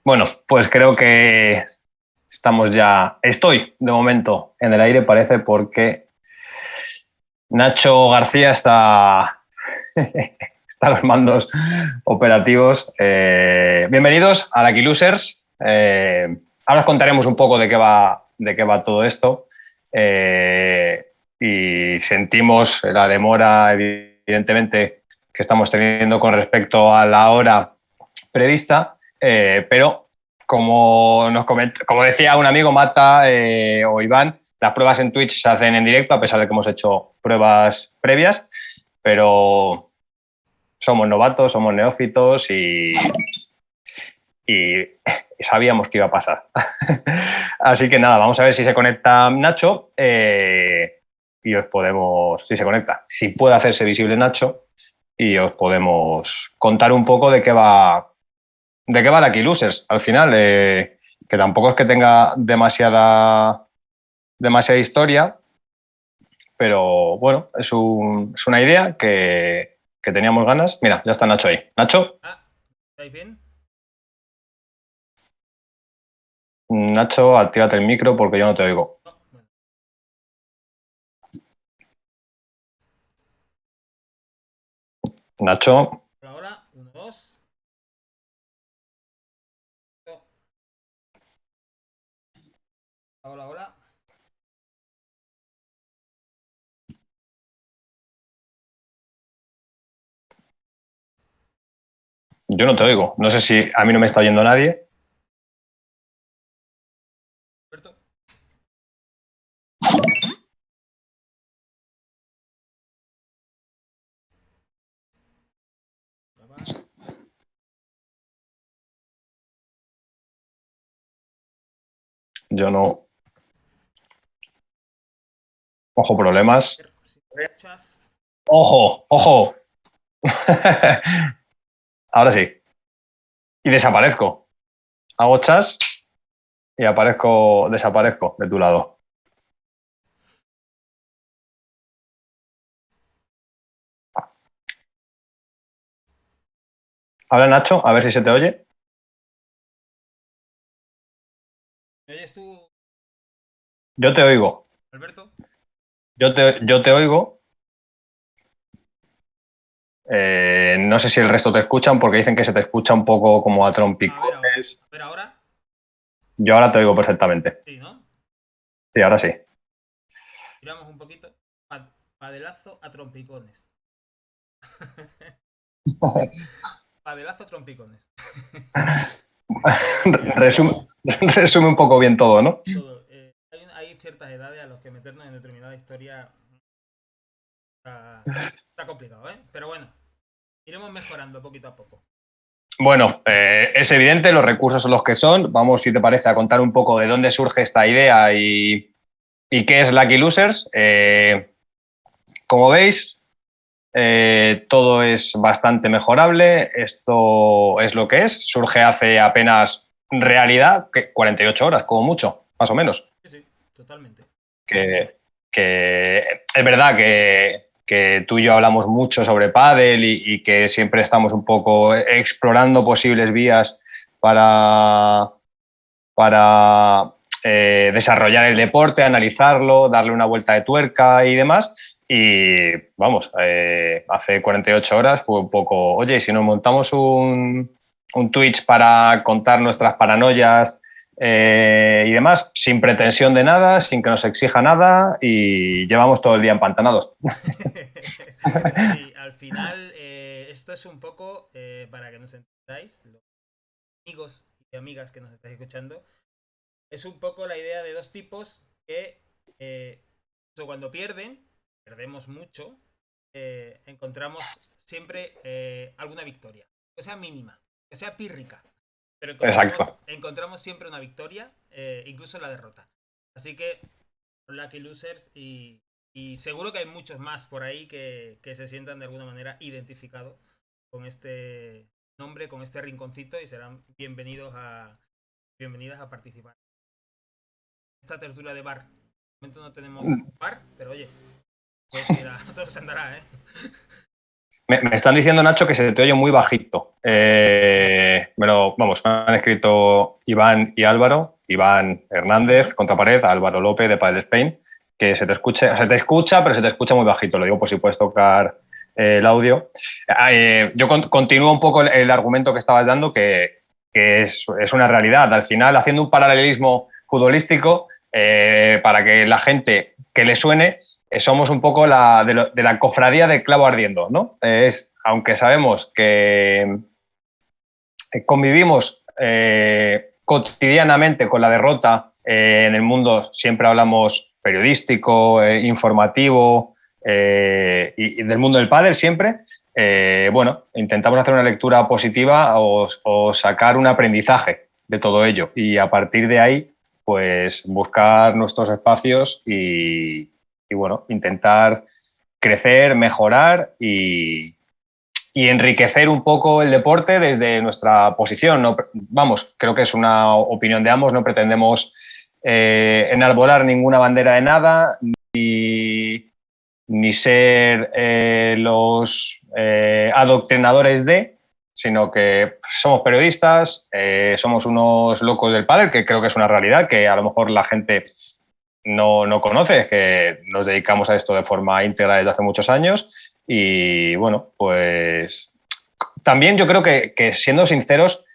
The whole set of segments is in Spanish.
Bueno, pues creo que estoy de momento en el aire, parece, porque Nacho García está a los mandos operativos. Bienvenidos a Lucky Losers. Ahora os contaremos un poco de qué va todo esto. Y sentimos la demora, evidentemente, que estamos teniendo con respecto a la hora prevista, pero como decía un amigo, Mata o Iván, las pruebas en Twitch se hacen en directo, a pesar de que hemos hecho pruebas previas, pero somos novatos, somos neófitos y sabíamos que iba a pasar. Así que nada, vamos a ver si se conecta Nacho y os podemos, si se conecta, si puede hacerse visible Nacho y os podemos contar un poco de qué va Lucky Losers al final, que tampoco es que tenga demasiada historia, pero bueno, es una idea que teníamos ganas. Mira, ya está Nacho ahí. Nacho, ¿Estáis bien? Nacho, actívate el micro porque yo no te oigo. No, bueno. Nacho, Hola, hola. 1, 2. Hola, hola. yo no te oigo. No sé si a mí no me está oyendo nadie. Alberto. Grabar. Yo no. Ojo, problemas. Si me escuchas. Ojo, ojo. Ahora sí. Y desaparezco. Hago chas y desaparezco de tu lado. Habla Nacho, a ver si se te oye. ¿Me oyes tú, Yo te oigo. Alberto? Yo te oigo. No sé si el resto te escuchan porque dicen que se te escucha un poco como a A ver ahora. trompicones. A ver ahora. Yo ahora te digo perfectamente. Sí, ¿no? Sí, ahora sí. Tiramos un poquito. Padelazo a trompicones. Padelazo a trompicones. Muchas gracias. Resume, resume un poco bien todo, ¿no? Todo. Hay ciertas edades a las que meternos en determinada historia está complicado, ¿eh? Pero bueno, iremos mejorando poquito a poco. Bueno, es evidente, los recursos son los que son. Vamos, si te parece, a contar un poco de dónde surge esta idea y qué es Lucky Losers. Como veis, todo es bastante mejorable. Esto es lo que es. Surge hace apenas realidad, 48 horas, como mucho, más o menos. Sí, sí, totalmente. Que, que es verdad que tú y yo hablamos mucho sobre pádel y que siempre estamos un poco explorando posibles vías para, para desarrollar el deporte, analizarlo, darle una vuelta de tuerca y demás. Y vamos, hace 48 horas fue un poco, oye, si nos montamos un Twitch para contar nuestras paranoias y demás, sin pretensión de nada, sin que nos exija nada y llevamos todo el día empantanados. Sí, al final esto es un poco, para que nos entendáis, los amigos y amigas que nos estáis escuchando, es un poco la idea de dos tipos que cuando pierden, perdemos mucho, encontramos siempre alguna victoria, que sea mínima, que sea pírrica, pero Exacto. encontramos siempre una victoria, incluso en la derrota. Así que Lucky Losers y seguro que hay muchos más por ahí que se sientan de alguna manera identificados con este nombre, con este rinconcito y serán bienvenidas a participar. Esta tertulia de bar. De momento no tenemos bar, pero oye, todo se andará, ¿eh? Me están diciendo, Nacho, que se te oye muy bajito. Vamos, me han escrito Iván y Álvaro, Iván Hernández, Contrapared, Álvaro López de Padel Spain, que se te escucha, pero se te escucha muy bajito. Lo digo por si puedes tocar el audio. Yo continúo un poco el argumento que estabas dando, que es una realidad. Al final, haciendo un paralelismo futbolístico, para que la gente que le suene, somos un poco de la cofradía de clavo ardiendo, ¿no? Aunque sabemos que convivimos cotidianamente con la derrota en el mundo, siempre hablamos periodístico, informativo y del mundo del pádel siempre. Bueno, intentamos hacer una lectura positiva o sacar un aprendizaje de todo ello y a partir de ahí, pues buscar nuestros espacios y bueno, intentar crecer, mejorar y enriquecer un poco el deporte desde nuestra posición. No, vamos, creo que es una opinión de ambos, no pretendemos enarbolar ninguna bandera de nada, ni ser los adoctrinadores de, sino que somos periodistas, somos unos locos del pádel, que creo que es una realidad que a lo mejor la gente no conoce, es que nos dedicamos a esto de forma íntegra desde hace muchos años y bueno, pues también yo creo que siendo sinceros,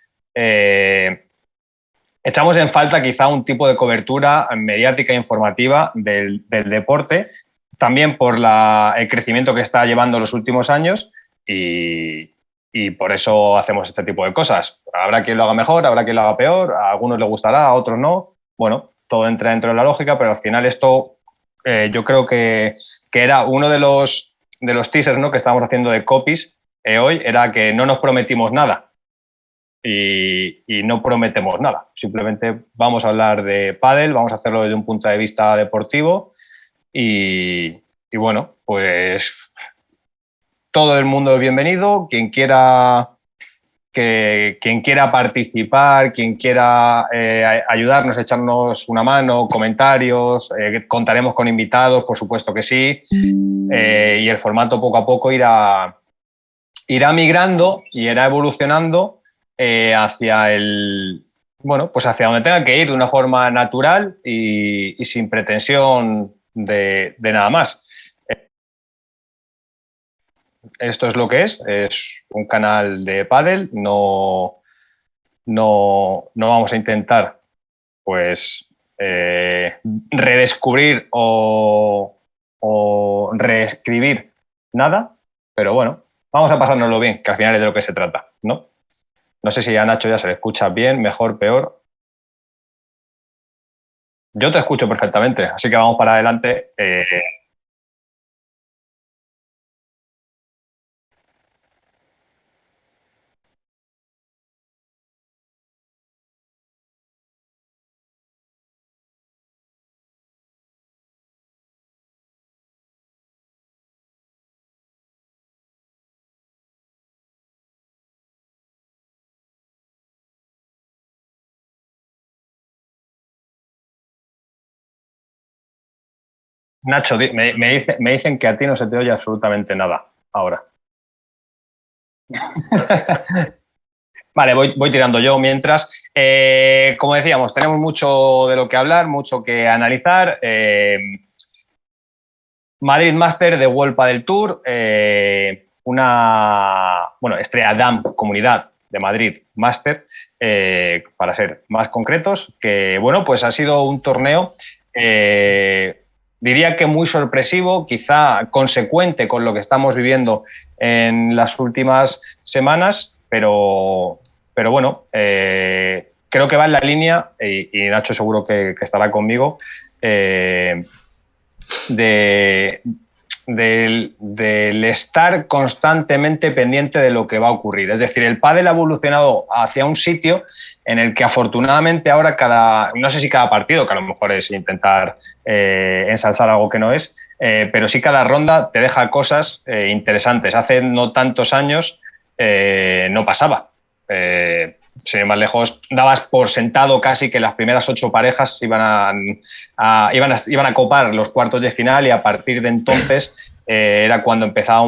echamos en falta quizá un tipo de cobertura mediática e informativa del deporte, también por el crecimiento que está llevando los últimos años y por eso hacemos este tipo de cosas. Habrá quien lo haga mejor, habrá quien lo haga peor, a algunos les gustará, a otros no. Bueno, todo entra dentro de la lógica, pero al final esto yo creo que era uno de los teasers, ¿no?, que estábamos haciendo de copies hoy, era que no nos prometimos nada y no prometemos nada. Simplemente vamos a hablar de pádel, vamos a hacerlo desde un punto de vista deportivo y bueno, pues todo el mundo es bienvenido, quien quiera participar, quien quiera ayudarnos, echarnos una mano, comentarios, contaremos con invitados, por supuesto que sí, y el formato poco a poco irá migrando y irá evolucionando hacia bueno, pues hacia donde tenga que ir de una forma natural y sin pretensión de nada más. Esto es lo que es un canal de pádel, no vamos a intentar pues redescubrir o reescribir nada, pero bueno, vamos a pasárnoslo bien, que al final es de lo que se trata, ¿no? No sé si a Nacho ya se le escucha bien, mejor, peor. Yo te escucho perfectamente, así que vamos para adelante. Nacho, me dicen que a ti no se te oye absolutamente nada ahora. Vale, voy tirando yo mientras. Como decíamos, tenemos mucho de lo que hablar, mucho que analizar. Madrid Master de World Padel Tour, Estrella Damm Comunidad de Madrid Master, para ser más concretos, que bueno, pues ha sido un torneo, diría que muy sorpresivo, quizá consecuente con lo que estamos viviendo en las últimas semanas, pero bueno, creo que va en la línea, y Nacho seguro que estará conmigo, del estar constantemente pendiente de lo que va a ocurrir. Es decir, el pádel ha evolucionado hacia un sitio en el que afortunadamente ahora no sé si cada partido, que a lo mejor es intentar ensalzar algo que no es, pero sí cada ronda te deja cosas interesantes. Hace no tantos años no pasaba. Sin ir más lejos, dabas por sentado casi que las primeras 8 parejas iban a copar los cuartos de final, y a partir de entonces era cuando empezaba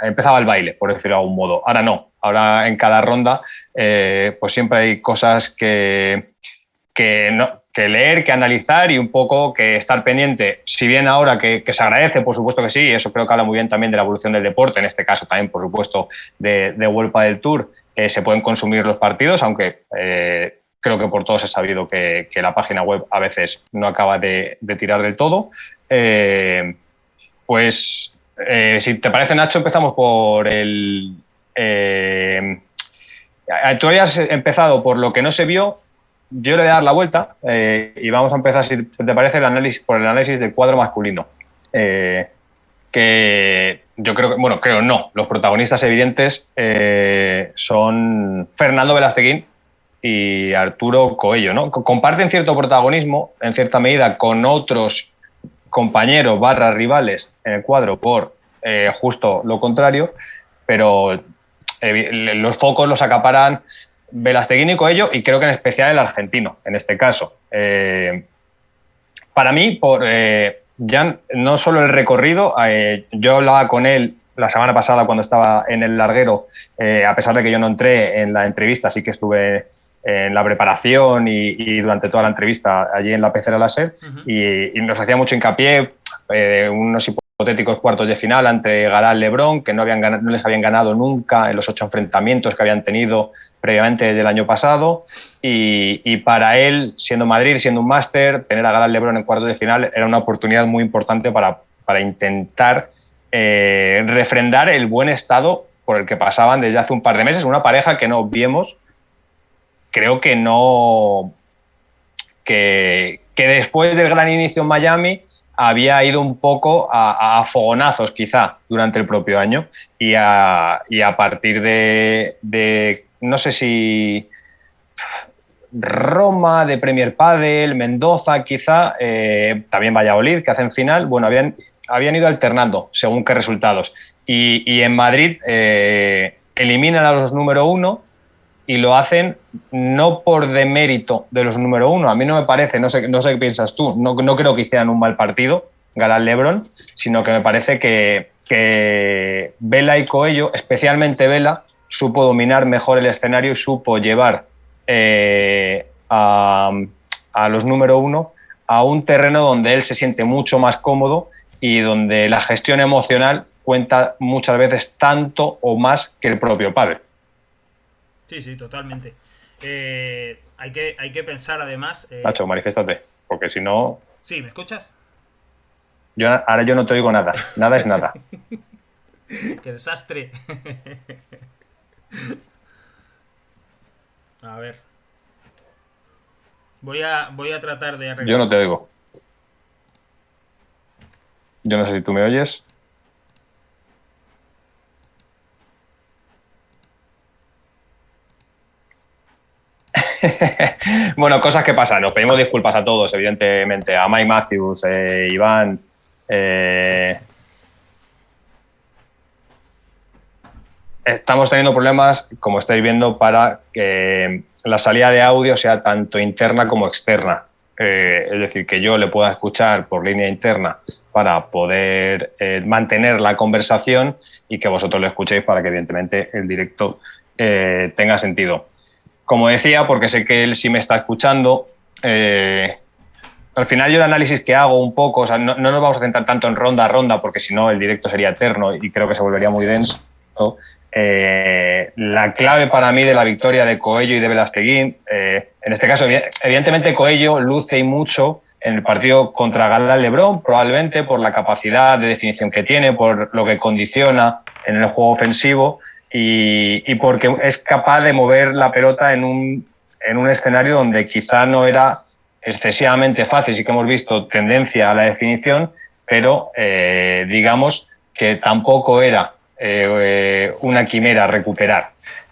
empezaba el baile, por decirlo de algún modo. Ahora no, ahora en cada ronda pues siempre hay cosas que leer, que analizar y un poco que estar pendiente. Si bien ahora que se agradece, por supuesto que sí, eso creo que habla muy bien también de la evolución del deporte, en este caso también, por supuesto, de World Padel Tour, se pueden consumir los partidos, aunque creo que por todos he sabido que la página web a veces no acaba de tirar del todo. Si te parece, Nacho, empezamos por el... tú habías empezado por lo que no se vio. Yo le voy a dar la vuelta y vamos a empezar, si te parece, por el análisis del cuadro masculino. Que yo creo que, bueno, creo no, los protagonistas evidentes son Fernando Velasteguín y Arturo Coello, ¿no? Comparten cierto protagonismo, en cierta medida, con otros compañeros / rivales en el cuadro por justo lo contrario, pero los focos los acaparan Velasteguín y Coello, y creo que en especial el argentino, en este caso. Para mí, ya no solo el recorrido, yo hablaba con él la semana pasada cuando estaba en el larguero, a pesar de que yo no entré en la entrevista, sí que estuve en la preparación y durante toda la entrevista allí en la pecera láser, y nos hacía mucho hincapié unos hipotéticos cuartos de final ante Galán Lebrón, que no les habían ganado nunca en los 8 enfrentamientos que habían tenido previamente del año pasado, y para él, siendo Madrid, siendo un máster, tener a Galán Lebrón en cuartos de final era una oportunidad muy importante para intentar refrendar el buen estado por el que pasaban desde hace un par de meses, una pareja que no obviemos, creo que no... que después del gran inicio en Miami había ido un poco a fogonazos quizá durante el propio año, y a partir de no sé si Roma, de Premier Padel, Mendoza quizá, también Valladolid, que hacen final, bueno, habían ido alternando según qué resultados. Y en Madrid eliminan a los número 1 y lo hacen no por demérito de los número 1. A mí no me parece, no sé qué piensas tú, no creo que hicieran un mal partido Galán Lebrón, sino que me parece que Vela y Coello, especialmente Vela, supo dominar mejor el escenario y supo llevar a los número 1 a un terreno donde él se siente mucho más cómodo y donde la gestión emocional cuenta muchas veces tanto o más que el propio pádel. Sí, sí, totalmente. hay que pensar además... Nacho, manifiéstate, porque si no... Sí, ¿me escuchas? Ahora yo no te oigo nada. Nada es nada. ¡Qué desastre! A ver. Voy a tratar de Yo arreglar. no te oigo. Yo no sé si tú me oyes. Bueno, cosas que pasan. Nos pedimos disculpas a todos, evidentemente. A Mike Matthews, Iván. Estamos teniendo problemas, como estáis viendo, para que la salida de audio sea tanto interna como externa. Es decir, que yo le pueda escuchar por línea interna para poder mantener la conversación y que vosotros lo escuchéis para que, evidentemente, el directo tenga sentido. Como decía, porque sé que él sí me está escuchando, al final yo el análisis que hago un poco, o sea, no nos vamos a centrar tanto en ronda a ronda, porque si no el directo sería eterno y creo que se volvería muy denso. La clave para mí de la victoria de Coello y de Belasteguín, en este caso, evidentemente Coello luce y mucho en el partido contra Galán Lebrón, probablemente por la capacidad de definición que tiene, por lo que condiciona en el juego ofensivo y porque es capaz de mover la pelota en un escenario donde quizá no era excesivamente fácil. Sí que hemos visto tendencia a la definición, pero digamos que tampoco era una quimera recuperar.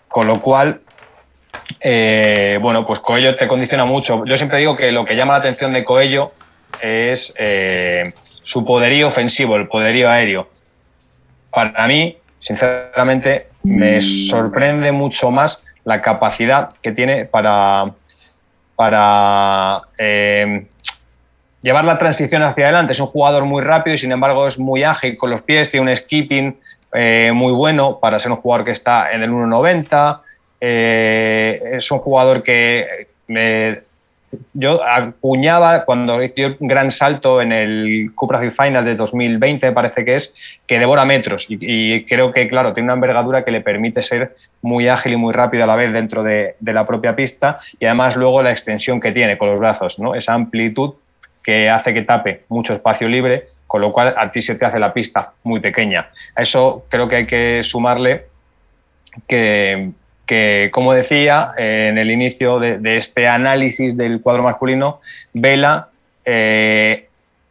Con lo cual, bueno, pues Coello te condiciona mucho. Yo siempre digo que lo que llama la atención de Coello es su poderío ofensivo, el poderío aéreo. Para mí, sinceramente, me sorprende mucho más la capacidad que tiene para llevar la transición hacia adelante. Es un jugador muy rápido y, sin embargo, es muy ágil con los pies, tiene un skipping muy bueno para ser un jugador que está en el 1,90. Es un jugador que yo acuñaba cuando hizo un gran salto en el Cupra Final de 2020, me parece que es, que devora metros y creo que, claro, tiene una envergadura que le permite ser muy ágil y muy rápido a la vez dentro de la propia pista y además luego la extensión que tiene con los brazos, ¿no? Esa amplitud que hace que tape mucho espacio libre, con lo cual a ti se te hace la pista muy pequeña. A eso creo que hay que sumarle que como decía en el inicio de este análisis del cuadro masculino, Vela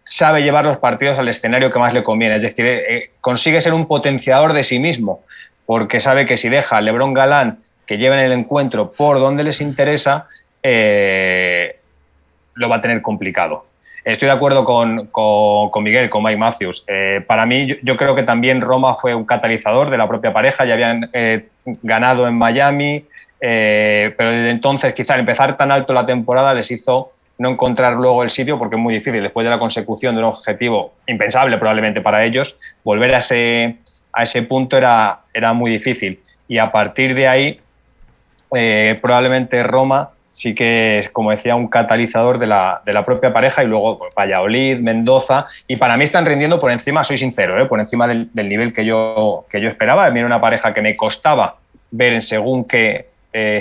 sabe llevar los partidos al escenario que más le conviene, es decir, consigue ser un potenciador de sí mismo, porque sabe que si deja a Lebrón Galán que lleven el encuentro por donde les interesa, lo va a tener complicado. Estoy de acuerdo con Miguel, con Mike Matthews. Para mí, yo creo que también Roma fue un catalizador de la propia pareja. Ya habían ganado en Miami, pero desde entonces, quizá al empezar tan alto la temporada, les hizo no encontrar luego el sitio porque es muy difícil. Después de la consecución de un objetivo impensable probablemente para ellos, volver a ese punto era muy difícil. Y a partir de ahí, probablemente Roma sí que es, como decía, un catalizador de la propia pareja y luego pues, Valladolid, Mendoza, y para mí están rindiendo por encima, soy sincero, por encima del nivel que yo esperaba. A mí era una pareja que me costaba ver en según qué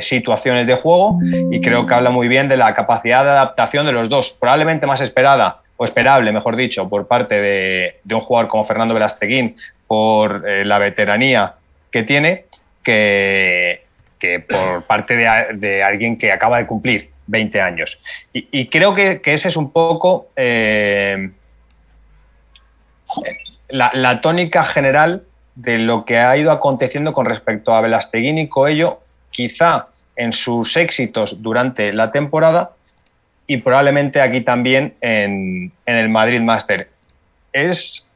situaciones de juego y creo que habla muy bien de la capacidad de adaptación de los dos, probablemente más esperada o esperable, mejor dicho, por parte de un jugador como Fernando Belasteguín por la veteranía que tiene, que por parte de alguien que acaba de cumplir 20 años. Y creo que ese es un poco la tónica general de lo que ha ido aconteciendo con respecto a Belasteguín y Coello, quizá en sus éxitos durante la temporada y probablemente aquí también en el Madrid Master. Es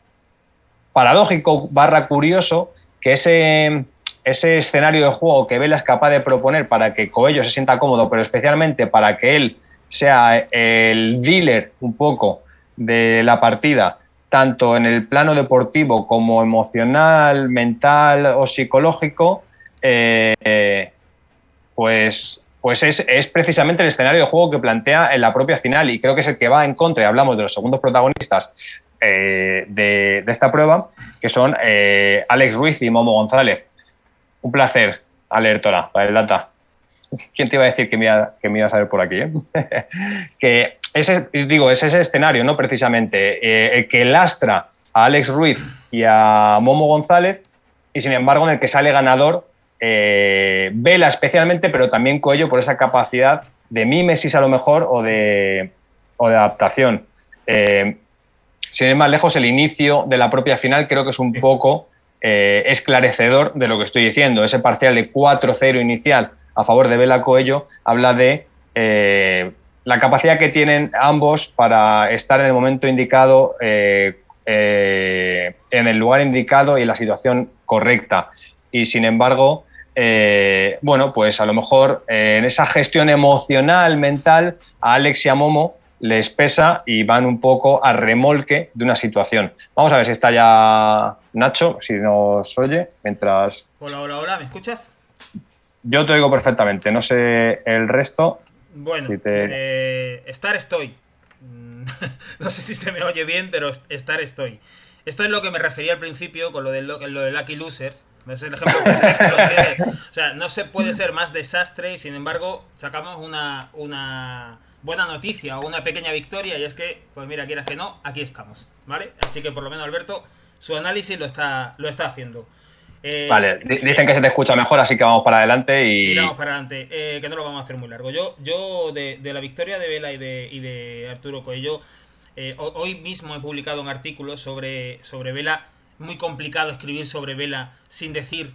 paradójico / curioso que ese escenario de juego que Vela es capaz de proponer para que Coello se sienta cómodo, pero especialmente para que él sea el dealer un poco de la partida, tanto en el plano deportivo como emocional, mental o psicológico, pues es precisamente el escenario de juego que plantea en la propia final y creo que es el que va en contra, y hablamos de los segundos protagonistas de esta prueba, que son Alex Ruiz y Momo González. Un placer, Alertora, para el Data. ¿Quién te iba a decir que me ibas a ver por aquí? Que ese, digo, es ese escenario, ¿no? Precisamente, el que lastra a Alex Ruiz y a Momo González, y sin embargo en el que sale ganador Vela especialmente, pero también Coello por esa capacidad de mímesis a lo mejor o de adaptación. Sin ir más lejos, el inicio de la propia final creo que es un poco esclarecedor de lo que estoy diciendo. Ese parcial de 4-0 inicial a favor de Vela Coello habla de la capacidad que tienen ambos para estar en el momento indicado, en el lugar indicado y en la situación correcta. Y sin embargo, bueno, pues a lo mejor en esa gestión emocional, mental, a Alex y a Momo les pesa y van un poco a remolque de una situación. Vamos a ver si está ya Nacho, si nos oye, mientras... Hola, hola, hola, ¿me escuchas? Yo te oigo perfectamente, no sé el resto. Bueno, Si te... estar estoy. No sé si se me oye bien, pero estar estoy. Esto es lo que me refería al principio con lo de Lucky Losers. Es el ejemplo perfecto. ¿Entiendes? O sea, no se puede ser más desastre y sin embargo sacamos una buena noticia o una pequeña victoria y es que, pues mira, quieras que no, aquí estamos, ¿vale? Así que por lo menos Alberto, su análisis lo está haciendo. Vale, dicen que se te escucha mejor, así que vamos para adelante y... Tiramos para adelante, que no lo vamos a hacer muy largo. Yo de la victoria de Vela y de Arturo Coello, hoy mismo he publicado un artículo sobre Vela. Muy complicado escribir sobre Vela sin decir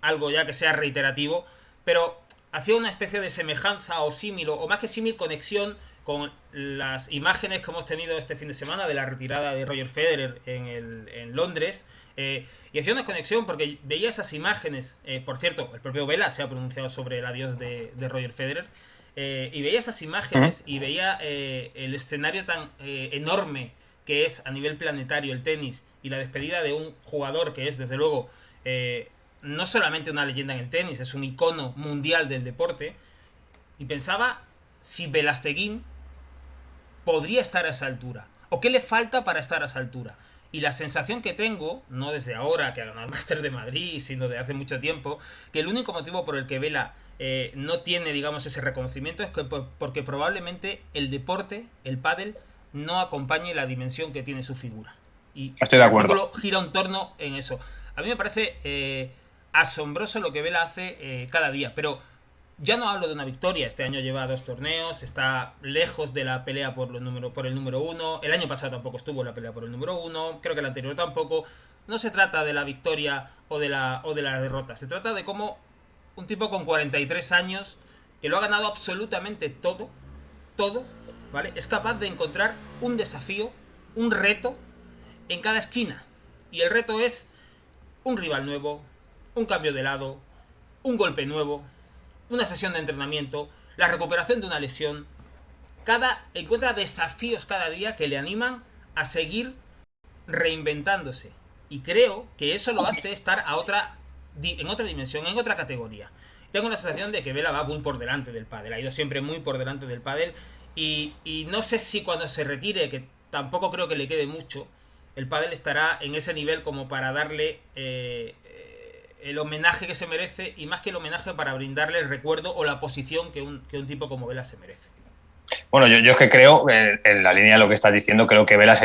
algo ya que sea reiterativo, pero hacía una especie de semejanza o símil, o más que símil, conexión con las imágenes que hemos tenido este fin de semana de la retirada de Roger Federer en Londres. Y hacía una conexión porque veía esas imágenes. Por cierto, el propio Vela se ha pronunciado sobre el adiós de Roger Federer. Y veía esas imágenes y veía el escenario tan enorme que es a nivel planetario el tenis y la despedida de un jugador que es, desde luego, no solamente una leyenda en el tenis, es un icono mundial del deporte. Y pensaba si Velasteguín podría estar a esa altura. ¿O qué le falta para estar a esa altura? Y la sensación que tengo, no desde ahora que ha ganado el Máster de Madrid, sino de hace mucho tiempo, que el único motivo por el que Vela no tiene, digamos, ese reconocimiento es que porque probablemente el deporte, el pádel, no acompañe la dimensión que tiene su figura. Y Estoy el de acuerdo. artículo gira en torno en eso. A mí me parece asombroso lo que Vela hace cada día, pero ya no hablo de una victoria. Este año lleva 2 torneos, está lejos de la pelea por el número uno. El año pasado tampoco estuvo en la pelea por el número uno. Creo que el anterior tampoco. No se trata de la victoria o de la derrota. Se trata de cómo un tipo con 43 años, que lo ha ganado absolutamente todo, ¿vale? Es capaz de encontrar un desafío, un reto en cada esquina. Y el reto es un rival nuevo, un cambio de lado, un golpe nuevo, una sesión de entrenamiento, la recuperación de una lesión. Encuentra desafíos cada día que le animan a seguir reinventándose. Y creo que eso lo hace estar en otra dimensión, en otra categoría. Tengo la sensación de que Vela va muy por delante del pádel. Ha ido siempre muy por delante del pádel. Y no sé si cuando se retire, que tampoco creo que le quede mucho, el pádel estará en ese nivel como para darle el homenaje que se merece, y más que el homenaje, para brindarle el recuerdo o la posición que un tipo como Vela se merece. Bueno, yo es que creo, en la línea de lo que estás diciendo, creo que Vela es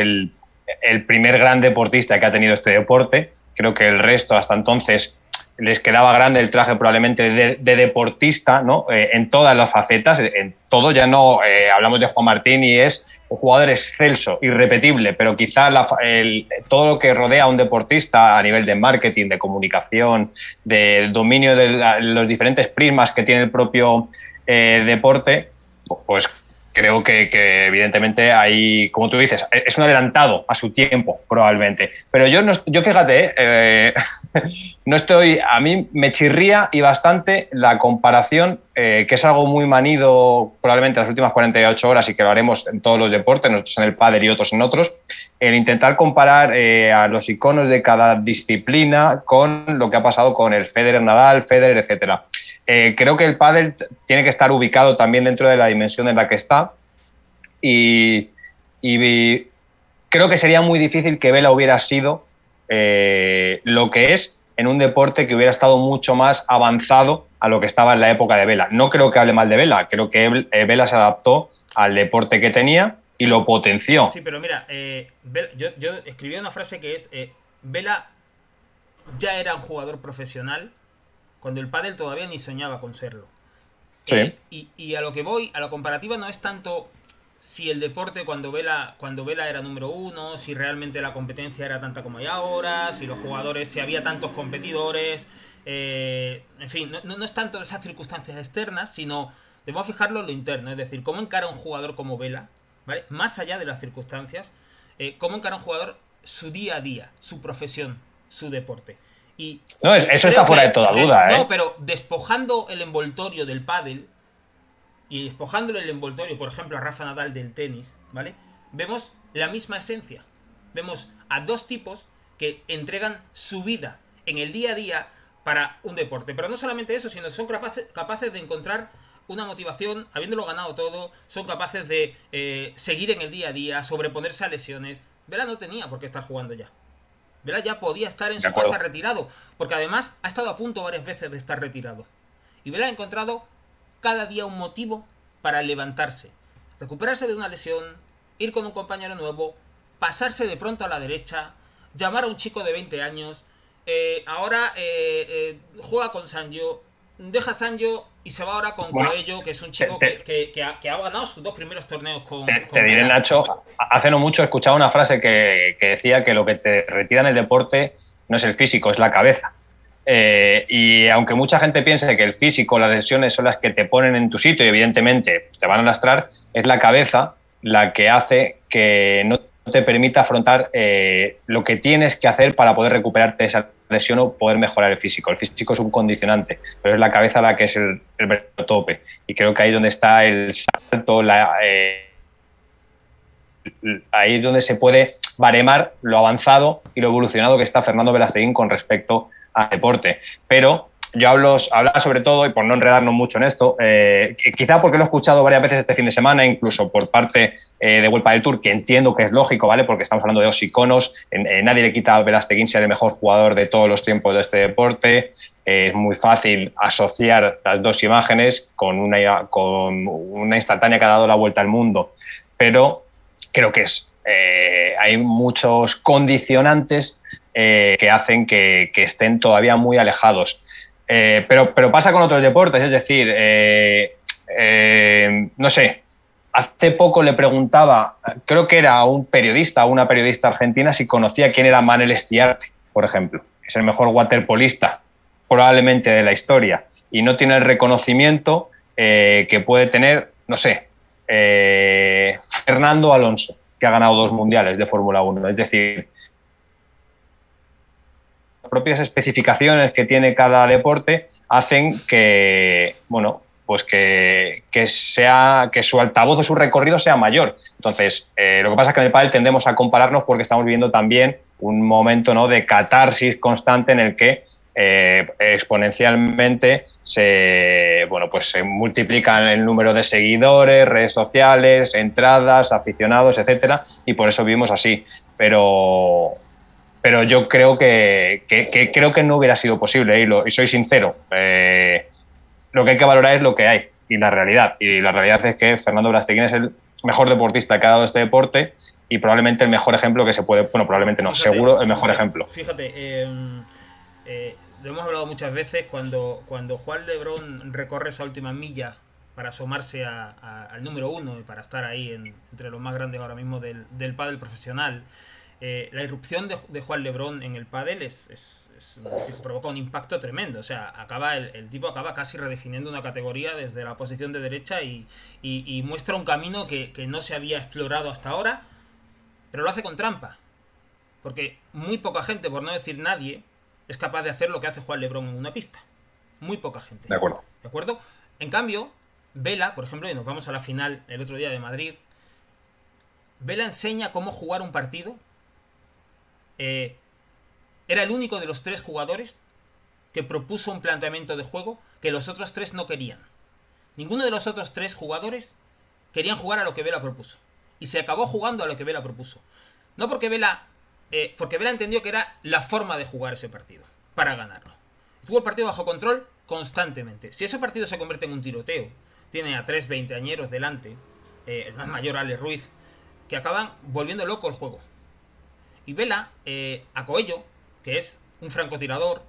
el primer gran deportista que ha tenido este deporte. Creo que el resto, hasta entonces, les quedaba grande el traje probablemente de deportista, ¿no? En todas las facetas, en todo. Ya no hablamos de Juan Martín y es un jugador excelso, irrepetible, pero quizá todo lo que rodea a un deportista a nivel de marketing, de comunicación, de dominio de los diferentes prismas que tiene el propio deporte, pues creo que evidentemente ahí, como tú dices, es un adelantado a su tiempo, probablemente. Pero yo fíjate, no estoy, a mí me chirría y bastante la comparación, que es algo muy manido probablemente en las últimas 48 horas y que lo haremos en todos los deportes, nosotros en el pádel y otros en otros, el intentar comparar a los iconos de cada disciplina con lo que ha pasado con el Federer, Nadal, Federer, etcétera. Creo que el pádel tiene que estar ubicado también dentro de la dimensión en la que está y creo que sería muy difícil que Vela hubiera sido lo que es en un deporte que hubiera estado mucho más avanzado a lo que estaba en la época de Vela. No creo que hable mal de Vela, creo que Vela se adaptó al deporte que tenía y lo potenció. Sí, pero mira, yo escribí una frase que es, Vela ya era un jugador profesional cuando el pádel todavía ni soñaba con serlo. Sí. Y a lo que voy, a la comparativa no es tanto si el deporte cuando Vela era número uno, si realmente la competencia era tanta como hay ahora, si los jugadores, si había tantos competidores, en fin, no es tanto esas circunstancias externas, sino debemos fijarlo en lo interno, es decir, cómo encara un jugador como Vela, ¿vale? Más allá de las circunstancias, cómo encara un jugador su día a día, su profesión, su deporte. Y No, eso creo está fuera de que toda duda, no, ¿eh? pero despojando el envoltorio del pádel y despojándole el envoltorio, por ejemplo, a Rafa Nadal del tenis, ¿vale? Vemos la misma esencia. Vemos a dos tipos que entregan su vida en el día a día para un deporte. Pero no solamente eso, sino que son capaces de encontrar una motivación, habiéndolo ganado todo, son capaces de seguir en el día a día, sobreponerse a lesiones. Vela no tenía por qué estar jugando ya. Vela ya podía estar en De su casa acuerdo. retirado, porque además ha estado a punto varias veces de estar retirado. Y Vela ha encontrado cada día un motivo para levantarse, recuperarse de una lesión, ir con un compañero nuevo, pasarse de pronto a la derecha, llamar a un chico de 20 años, ahora juega con Sanjo, deja Sanjo y se va ahora con Bueno, Coello, que es un te, chico te- que ha ganado sus dos primeros torneos te con diré, Vela. Nacho, hace no mucho he escuchado una frase que decía que lo que te retira en el deporte no es el físico, es la cabeza. Y aunque mucha gente piense que el físico, las lesiones son las que te ponen en tu sitio y evidentemente te van a lastrar, es la cabeza la que hace que no te permita afrontar lo que tienes que hacer para poder recuperarte de esa lesión o poder mejorar el físico. El físico es un condicionante, pero es la cabeza la que es el verdadero tope. Y creo que ahí es donde está el salto, ahí es donde se puede baremar lo avanzado y lo evolucionado que está Fernando Velasteguín con respecto al deporte. Pero yo hablaba sobre todo, y por no enredarnos mucho en esto, quizá porque lo he escuchado varias veces este fin de semana, incluso por parte de World del Tour, que entiendo que es lógico, ¿vale? Porque estamos hablando de dos iconos, nadie le quita a Velasteguín ser el mejor jugador de todos los tiempos de este deporte. Es muy fácil asociar las dos imágenes con una instantánea que ha dado la vuelta al mundo, pero creo que hay muchos condicionantes que hacen que estén todavía muy alejados. Pero pasa con otros deportes, es decir, no sé, hace poco le preguntaba, creo que era a un periodista, a una periodista argentina, si conocía quién era Manel Estiarte, por ejemplo, que es el mejor waterpolista probablemente de la historia, y no tiene el reconocimiento que puede tener, no sé, Fernando Alonso, que ha ganado 2 mundiales de Fórmula 1. Es decir, las propias especificaciones que tiene cada deporte hacen que, bueno, pues que su altavoz o su recorrido sea mayor. Entonces, lo que pasa es que en el pádel tendemos a compararnos porque estamos viviendo también un momento, ¿no?, de catarsis constante en el que exponencialmente se multiplican el número de seguidores, redes sociales, entradas, aficionados, etcétera, y por eso vivimos así. Pero yo creo creo que no hubiera sido posible, y soy sincero. Lo que hay que valorar es lo que hay y la realidad. Y la realidad es que Fernando Velasteguín es el mejor deportista que ha dado este deporte y probablemente el mejor ejemplo que se puede, bueno, probablemente no, Fíjate, seguro el mejor ejemplo. fíjate, lo hemos hablado muchas veces cuando Juan Lebrón recorre esa última milla para asomarse al número uno y para estar ahí entre los más grandes ahora mismo del pádel profesional. La irrupción de Juan Lebrón en el pádel provoca un impacto tremendo. O sea, el tipo acaba casi redefiniendo una categoría desde la posición de derecha y muestra un camino que no se había explorado hasta ahora, pero lo hace con trampa. Porque muy poca gente, por no decir nadie, es capaz de hacer lo que hace Juan Lebrón en una pista. Muy poca gente. De acuerdo. ¿De acuerdo? En cambio, Vela, por ejemplo, y nos vamos a la final el otro día de Madrid, Vela enseña cómo jugar un partido. Era el único de los 3 jugadores que propuso un planteamiento de juego que los otros 3 no querían. Ninguno de los otros 3 jugadores querían jugar a lo que Vela propuso. Y se acabó jugando a lo que Vela propuso. No porque porque Vela entendió que era la forma de jugar ese partido, para ganarlo. Tuvo el partido bajo control constantemente. Si ese partido se convierte en un tiroteo, tiene a 3 veinteañeros delante, el más mayor, Ale Ruiz, que acaban volviendo loco el juego. Y Vela, a Coello, que es un francotirador.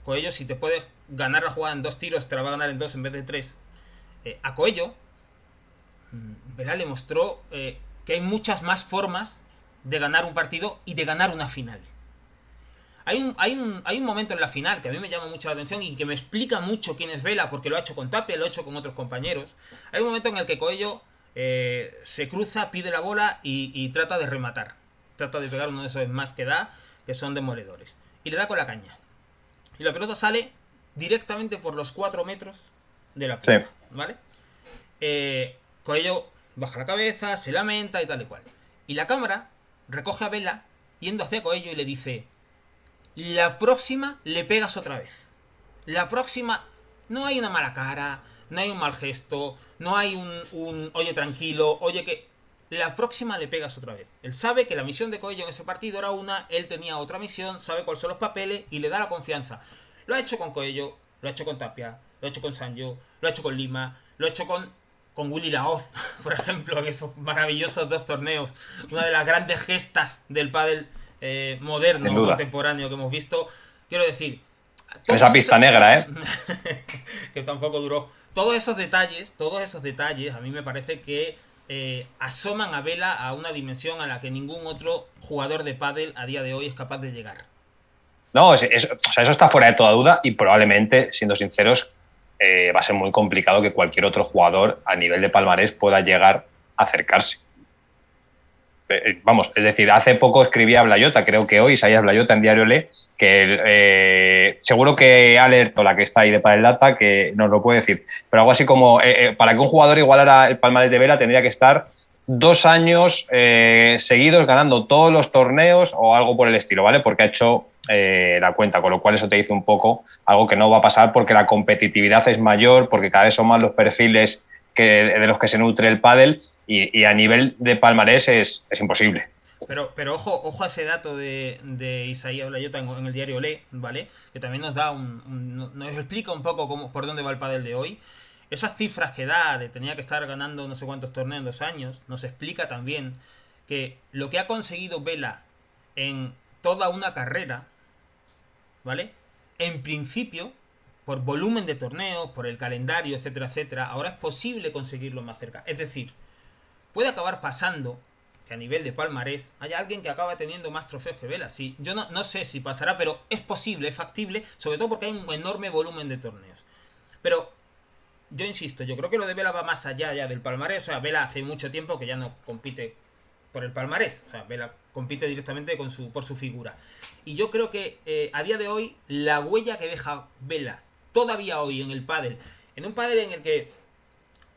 Coello, si te puede ganar la jugada en 2 tiros, te la va a ganar en 2 en vez de 3. A Coello, Vela le mostró que hay muchas más formas de ganar un partido y de ganar una final. Hay un momento en la final que a mí me llama mucho la atención y que me explica mucho quién es Vela, porque lo ha hecho con Tapia, lo ha hecho con otros compañeros. Hay un momento en el que Coello se cruza, pide la bola y trata de rematar. Trata de pegar uno de esos más que da, que son demoledores. Y le da con la caña. Y la pelota sale directamente por los 4 metros de la pista, Sí. ¿vale? Coello baja la cabeza, se lamenta y tal y cual. Y la cámara recoge a Vela yendo hacia Coello y le dice: la próxima le pegas otra vez. La próxima no hay una mala cara, no hay un mal gesto, no hay un oye tranquilo, oye que... La próxima le pegas otra vez. Él sabe que la misión de Coello en ese partido era una, él tenía otra misión, sabe cuáles son los papeles y le da la confianza. Lo ha hecho con Coello, lo ha hecho con Tapia, lo ha hecho con Sancho, lo ha hecho con Lima, lo ha hecho con Willy Laoz, por ejemplo, en esos maravillosos 2 torneos. Una de las grandes gestas del pádel Sin moderno, duda. contemporáneo que hemos visto. Quiero decir, En esa pista negra, ¿eh? que tampoco duró. Todos esos detalles, a mí me parece que asoman a Vela a una dimensión a la que ningún otro jugador de pádel a día de hoy es capaz de llegar. No, o sea, eso está fuera de toda duda y probablemente, siendo sinceros, va a ser muy complicado que cualquier otro jugador a nivel de palmarés pueda llegar a acercarse. Vamos, es decir, hace poco escribía Blayota, creo que hoy, Isaías Blayota en Diario Le, que seguro que Alert, o la que está ahí de Padel Data, que nos lo puede decir, pero algo así como, para que un jugador igualara el palmarés de Vela tendría que estar 2 años seguidos ganando todos los torneos o algo por el estilo, ¿vale? Porque ha hecho la cuenta, con lo cual eso te dice un poco algo que no va a pasar porque la competitividad es mayor, porque cada vez son más los perfiles de los que se nutre el pádel y a nivel de palmarés es imposible. Pero ojo a ese dato de Isaías Blayota en el diario Le, ¿vale? Que también nos da nos explica un poco por dónde va el pádel de hoy. Esas cifras que da de tenía que estar ganando no sé cuántos torneos en 2 años, nos explica también que lo que ha conseguido Vela en toda una carrera, ¿vale? En principio, por volumen de torneos, por el calendario, etcétera, etcétera, ahora es posible conseguirlo más cerca. Es decir, puede acabar pasando que a nivel de palmarés haya alguien que acaba teniendo más trofeos que Vela. Sí, yo no sé si pasará, pero es posible, es factible, sobre todo porque hay un enorme volumen de torneos. Pero yo insisto, yo creo que lo de Vela va más allá ya del palmarés. O sea, Vela hace mucho tiempo que ya no compite por el palmarés. O sea, Vela compite directamente por su figura. Y yo creo que a día de hoy, la huella que deja Vela, todavía hoy en el pádel, en un pádel en el que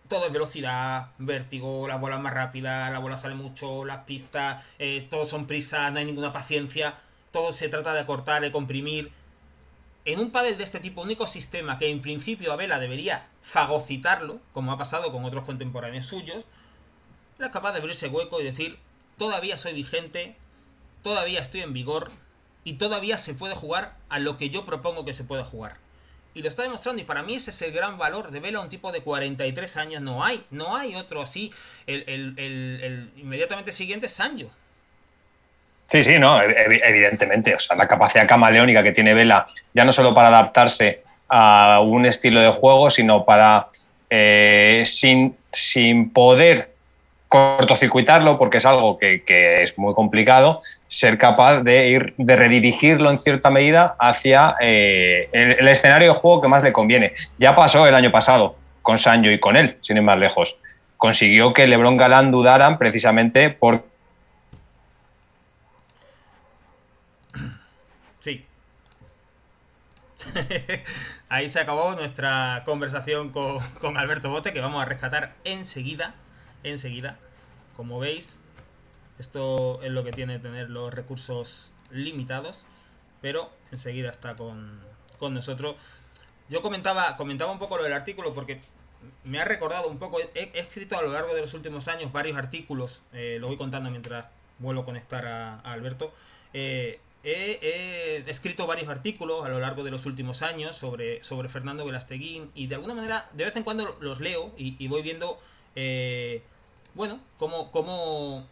todo es velocidad, vértigo, las bolas más rápidas, la bola sale mucho, las pistas, todos son prisas, no hay ninguna paciencia, todo se trata de acortar, de comprimir. En un pádel de este tipo, un ecosistema que en principio a Vela debería fagocitarlo, como ha pasado con otros contemporáneos suyos, él es capaz de abrirse hueco y decir: todavía soy vigente, todavía estoy en vigor y todavía se puede jugar a lo que yo propongo que se pueda jugar. Y lo está demostrando, y para mí ese es el gran valor de Vela, un tipo de 43 años. No hay otro así. El inmediatamente siguiente es Sancho. Sí, sí, no, evidentemente. O sea, la capacidad camaleónica que tiene Vela, ya no solo para adaptarse a un estilo de juego, sino para, sin poder cortocircuitarlo, porque es algo que es muy complicado, ser capaz de redirigirlo en cierta medida hacia el escenario de juego que más le conviene. Ya pasó el año pasado con Sancho y con él, sin ir más lejos. Consiguió que LeBron Galán dudaran precisamente por... Sí. Ahí se acabó nuestra conversación con Alberto Bote, que vamos a rescatar enseguida. Enseguida. Como veis, esto es lo que tiene tener los recursos limitados, pero enseguida está con nosotros. Yo comentaba un poco lo del artículo porque me ha recordado un poco. He escrito a lo largo de los últimos años varios artículos, lo voy contando mientras vuelvo a conectar a Alberto. he escrito varios artículos a lo largo de los últimos años sobre Fernando Velasteguín y de alguna manera de vez en cuando los leo y voy viendo, bueno, cómo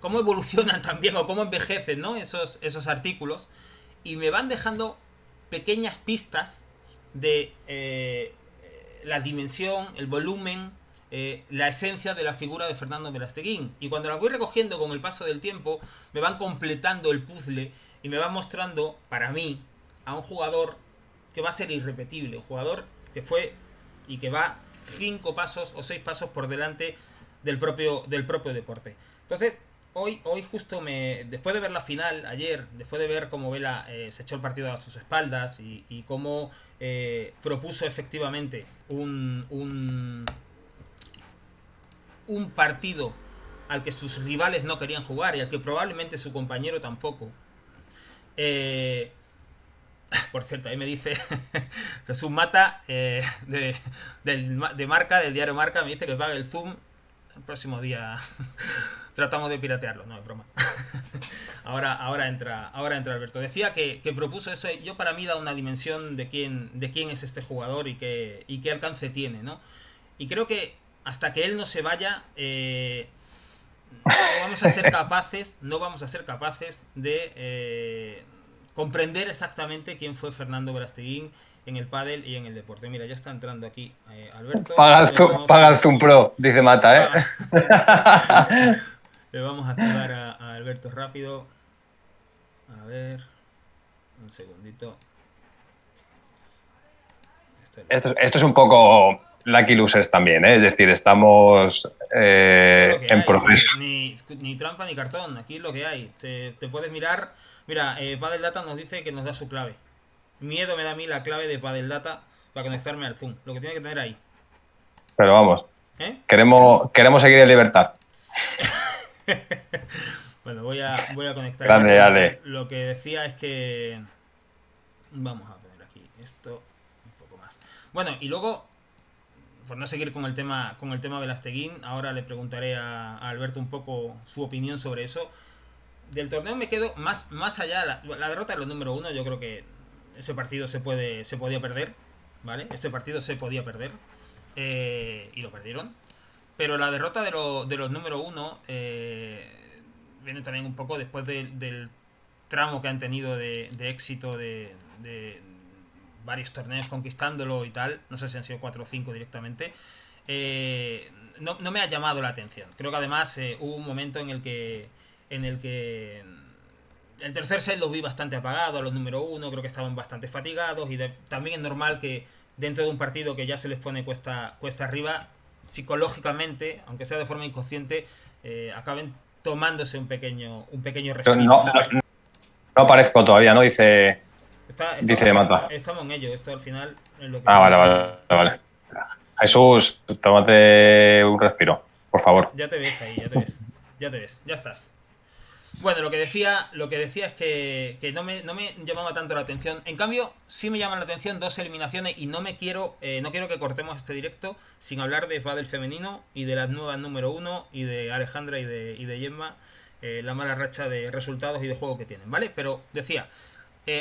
evolucionan también o cómo envejecen, ¿no? Esos artículos y me van dejando pequeñas pistas de la dimensión, el volumen, la esencia de la figura de Fernando Velasteguín. Y cuando las voy recogiendo con el paso del tiempo, me van completando el puzzle y me van mostrando, para mí, a un jugador que va a ser irrepetible, un jugador que fue y que va 5 pasos o 6 pasos por delante del propio deporte. Entonces, hoy justo después de ver la final ayer, después de ver cómo Vela se echó el partido a sus espaldas y cómo propuso efectivamente un partido al que sus rivales no querían jugar y al que probablemente su compañero tampoco. Por cierto, ahí me dice Jesús Mata de Marca, del diario Marca, me dice que pague el Zoom el próximo día. Tratamos de piratearlo, no es broma. ahora entra Alberto. Decía que propuso eso. Yo para mí da una dimensión de quién es este jugador y qué alcance tiene, ¿no? Y creo que hasta que él no se vaya, no vamos a ser capaces de comprender exactamente quién fue Fernando Velasteguín en el pádel y en el deporte. Mira, ya está entrando aquí Alberto. Paga el Zoom Pro, dice Mata, ¿eh? Le vamos a activar a Alberto rápido. A ver. Un segundito. Esto es un poco Lucky Losers también, ¿eh? Es decir, estamos en proceso. Ni trampa ni cartón. Aquí es lo que hay. Te puedes mirar. Mira, Padel Data nos dice que nos da su clave. Miedo me da a mí la clave de Padel Data para conectarme al Zoom. Lo que tiene que tener ahí. Pero vamos. Queremos seguir en libertad. Bueno, voy a conectar. Grande, dale. Lo que decía es que... Vamos a poner aquí esto un poco más. Bueno, y luego, por no seguir con el tema Velasteguín, ahora le preguntaré a Alberto un poco su opinión sobre eso. Del torneo me quedo más allá. La derrota de los número 1, yo creo que ese partido se podía perder, ¿vale? Ese partido se podía perder. Y lo perdieron. Pero la derrota de los número 1 viene también un poco después del tramo que han tenido de éxito de varios torneos conquistándolo y tal. No sé si han sido 4 o 5 directamente. No me ha llamado la atención. Creo que además hubo un momento en el que el tercer set lo vi bastante apagado a los número 1. Creo que estaban bastante fatigados y también es normal que dentro de un partido que ya se les pone cuesta arriba, psicológicamente, aunque sea de forma inconsciente, acaben tomándose un pequeño respiro. No aparezco todavía, ¿no? Dice Mata. Estamos en ello, esto al final es lo que... Vale. Jesús, tómate un respiro, por favor. Ya te ves ahí, ya estás. Bueno, lo que decía es que no me llamaba tanto la atención. En cambio, sí me llaman la atención 2 eliminaciones y no quiero que cortemos este directo sin hablar de pádel femenino y de las nuevas número 1 y de Alejandra y de Gemma, la mala racha de resultados y de juego que tienen, ¿vale? Pero decía,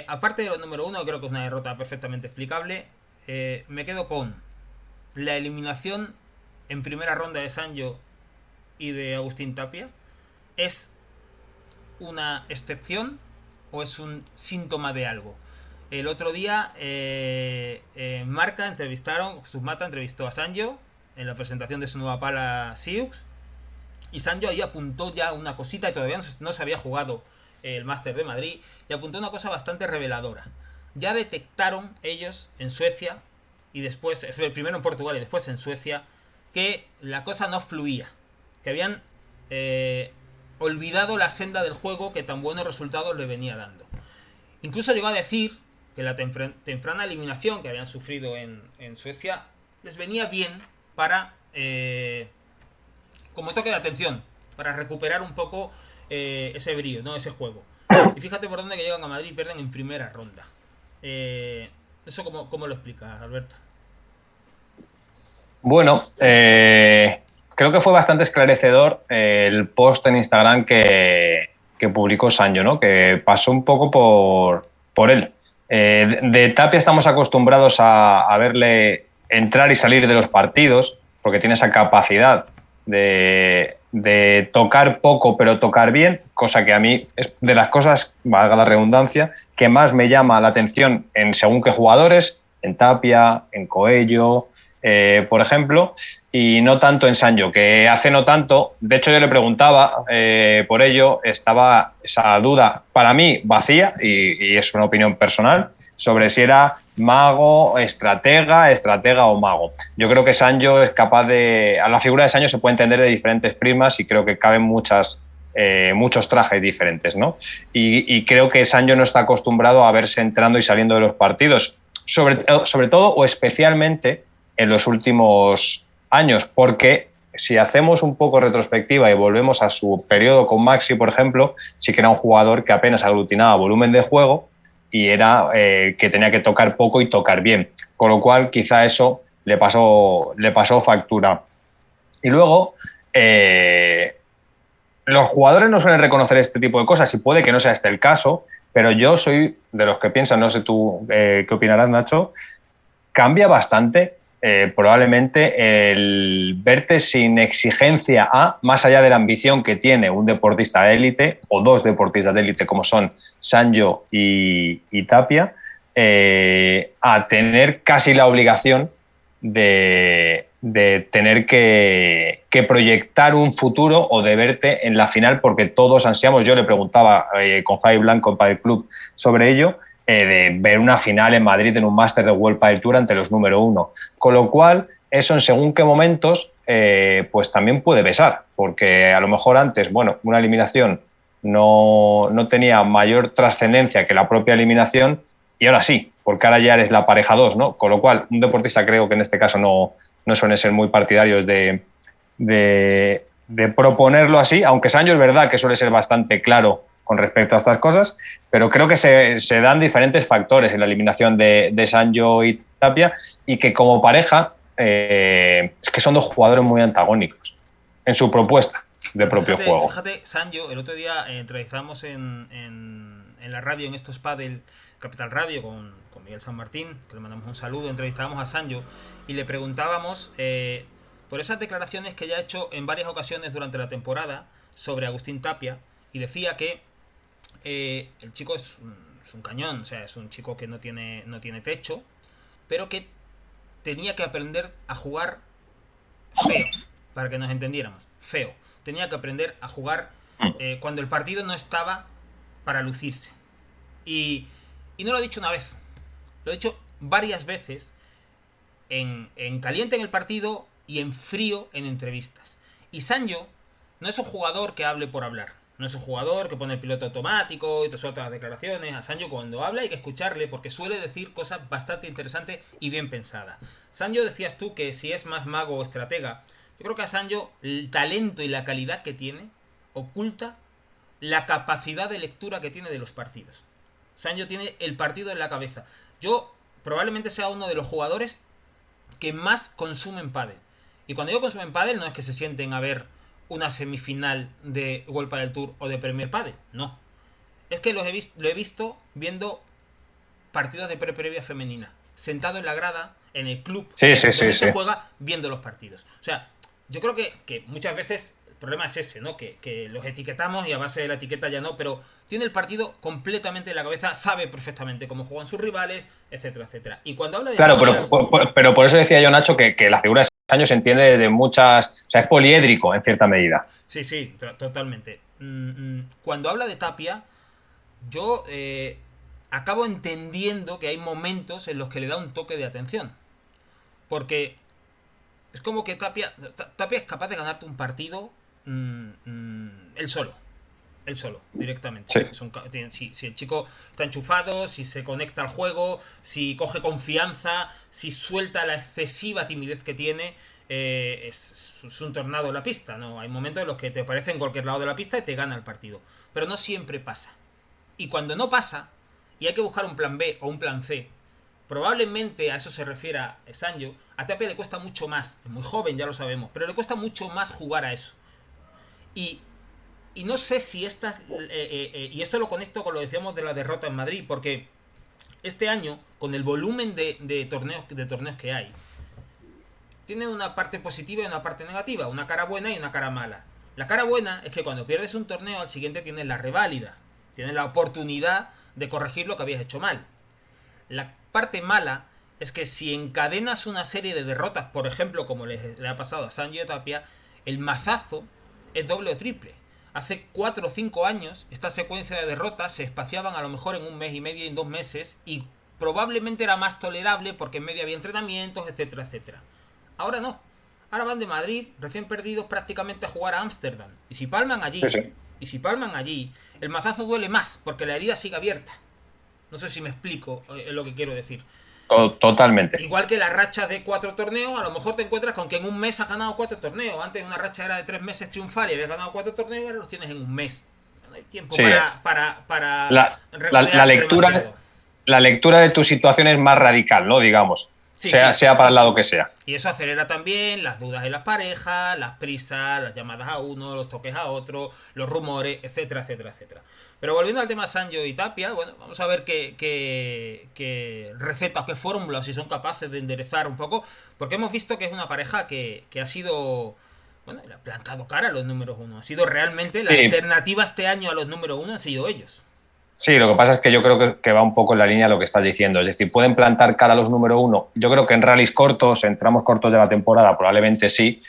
aparte de los número 1, creo que es una derrota perfectamente explicable. Me quedo con la eliminación en primera ronda de Sancho y de Agustín Tapia. ¿Es una excepción o es un síntoma de algo? El otro día Marca Jesús Mata entrevistó a Sancho en la presentación de su nueva pala Siux y Sancho ahí apuntó ya una cosita y todavía no se había jugado el Máster de Madrid y apuntó una cosa bastante reveladora. Ya detectaron ellos en Suecia y después, primero en Portugal y después en Suecia, que la cosa no fluía, que habían olvidado la senda del juego que tan buenos resultados le venía dando. Incluso llegó a decir que la temprana eliminación que habían sufrido en Suecia les venía bien para como toque de atención, para recuperar un poco ese brillo, ¿no? Ese juego. Y fíjate por dónde que llegan a Madrid y pierden en primera ronda. ¿Eso cómo lo explicas, Alberto? Bueno, creo que fue bastante esclarecedor el post en Instagram que que publicó Sancho, ¿no? Que pasó un poco por él. De Tapia estamos acostumbrados a verle entrar y salir de los partidos, porque tiene esa capacidad de tocar poco pero tocar bien, cosa que a mí es de las cosas, valga la redundancia, que más me llama la atención en según qué jugadores, en Tapia, en Coello, por ejemplo, y no tanto en Sancho, que hace no tanto, de hecho yo le preguntaba por ello, estaba esa duda para mí vacía, y es una opinión personal, sobre si era mago, estratega o mago. Yo creo que Sancho es capaz de... A la figura de Sancho se puede entender de diferentes primas y creo que caben muchos trajes diferentes, ¿no? Y creo que Sancho no está acostumbrado a verse entrando y saliendo de los partidos, sobre todo o especialmente en los últimos años, porque si hacemos un poco retrospectiva y volvemos a su periodo con Maxi, por ejemplo, sí que era un jugador que apenas aglutinaba volumen de juego y era que tenía que tocar poco y tocar bien, con lo cual quizá eso le pasó factura. Y luego, los jugadores no suelen reconocer este tipo de cosas y puede que no sea este el caso, pero yo soy de los que piensan, no sé tú qué opinarás, Nacho, cambia bastante probablemente el verte sin exigencia más allá de la ambición que tiene un deportista de élite o dos deportistas de élite como son Sancho y Tapia, a tener casi la obligación de tener que proyectar un futuro o de verte en la final porque todos ansiamos. Yo le preguntaba con Javi Blanco en Padel Club sobre ello, de ver una final en Madrid en un máster de World Padel Tour ante los número uno. Con lo cual, eso en según qué momentos, pues también puede pesar, porque a lo mejor antes, bueno, una eliminación no tenía mayor trascendencia que la propia eliminación y ahora sí, porque ahora ya eres la pareja 2, ¿no? Con lo cual, un deportista creo que en este caso no suelen ser muy partidarios de proponerlo así, aunque Sancho es verdad que suele ser bastante claro con respecto a estas cosas, pero creo que se dan diferentes factores en la eliminación de Sancho y Tapia y que como pareja es que son dos jugadores muy antagónicos en su propuesta de propio juego. Fíjate, Sancho, el otro día entrevistamos en la radio, en estos Padel Capital Radio, con Miguel San Martín, que le mandamos un saludo, entrevistábamos a Sancho y le preguntábamos por esas declaraciones que ya ha hecho en varias ocasiones durante la temporada sobre Agustín Tapia y decía que el chico es un cañón, o sea, es un chico que no tiene techo, pero que tenía que aprender a jugar feo, para que nos entendiéramos, feo. Tenía que aprender a jugar cuando el partido no estaba para lucirse. Y no lo he dicho una vez, lo he dicho varias veces en caliente en el partido y en frío en entrevistas. Y Sancho no es un jugador que hable por hablar. No es un jugador que pone el piloto automático y te suelta las declaraciones. A Sancho cuando habla hay que escucharle porque suele decir cosas bastante interesantes y bien pensadas. Sancho, decías tú que si es más mago o estratega. Yo creo que a Sancho el talento y la calidad que tiene oculta la capacidad de lectura que tiene de los partidos. Sancho tiene el partido en la cabeza. Yo probablemente sea uno de los jugadores que más consumen pádel. Y cuando digo consumen pádel no es que se sienten a ver una semifinal de World Padel Tour o de Premier Padel, no. Es que lo he visto viendo partidos de previa femenina, sentado en la grada, en el club, donde se juega, viendo los partidos. O sea, yo creo que muchas veces el problema es ese, ¿no? Que los etiquetamos y a base de la etiqueta ya no, pero tiene el partido completamente en la cabeza, sabe perfectamente cómo juegan sus rivales, etcétera, etcétera. Y cuando habla de... Claro, pero por eso decía yo, Nacho, que la figura de Sancho se entiende de muchas... O sea, es poliédrico en cierta medida. Sí, totalmente. Cuando habla de Tapia, yo acabo entendiendo que hay momentos en los que le da un toque de atención. Porque es como que Tapia es capaz de ganarte un partido él solo. Él solo, directamente. Sí. Si el chico está enchufado, si se conecta al juego, si coge confianza, si suelta la excesiva timidez que tiene, es un tornado en la pista, ¿no? Hay momentos en los que te aparece en cualquier lado de la pista y te gana el partido. Pero no siempre pasa. Y cuando no pasa, y hay que buscar un plan B o un plan C, probablemente a eso se refiera Sancho, a Tapia le cuesta mucho más, es muy joven, ya lo sabemos, pero le cuesta mucho más jugar a eso. Y Y no sé si estas... y esto lo conecto con lo que decíamos de la derrota en Madrid, porque este año, con el volumen de torneos que hay, tiene una parte positiva y una parte negativa, una cara buena y una cara mala. La cara buena es que cuando pierdes un torneo, al siguiente tienes la reválida, tienes la oportunidad de corregir lo que habías hecho mal. La parte mala es que si encadenas una serie de derrotas, por ejemplo, como le ha pasado a Sanji Tapia, el mazazo es doble o triple. Hace 4 o 5 años, esta secuencia de derrotas se espaciaban a lo mejor en un mes y medio y en 2 meses, y probablemente era más tolerable porque en medio había entrenamientos, etcétera, etcétera. Ahora no. Ahora van de Madrid, recién perdidos, prácticamente a jugar a Ámsterdam. Y si palman Sí, allí, sí. el mazazo duele más porque la herida sigue abierta. No sé si me explico lo que quiero decir. Totalmente. Igual que la racha de 4 torneos, a lo mejor te encuentras con que en un mes has ganado 4 torneos. Antes una racha era de 3 meses triunfal y habías ganado 4 torneos y ahora los tienes en un mes. No hay tiempo Sí. para La, la regodearte lectura, demasiado. la lectura de tu situación es más radical, ¿no? Digamos, Sí, sí. sea para el lado que sea. Y eso acelera también las dudas en las parejas, las prisas, las llamadas a uno, los toques a otro, los rumores, etcétera, etcétera, etcétera. Pero volviendo al tema Sancho y Tapia, bueno, vamos a ver qué recetas, qué fórmulas, si son capaces de enderezar un poco, porque hemos visto que es una pareja que ha sido, bueno, le ha plantado cara a los números uno. Ha sido realmente la Sí, alternativa este año a los números uno, han sido ellos. sí, lo que pasa es que yo creo que va un poco en la línea de lo que estás diciendo. Es decir, pueden plantar cara a los número uno. Yo creo que en rallies cortos, en tramos cortos de la temporada, probablemente sí,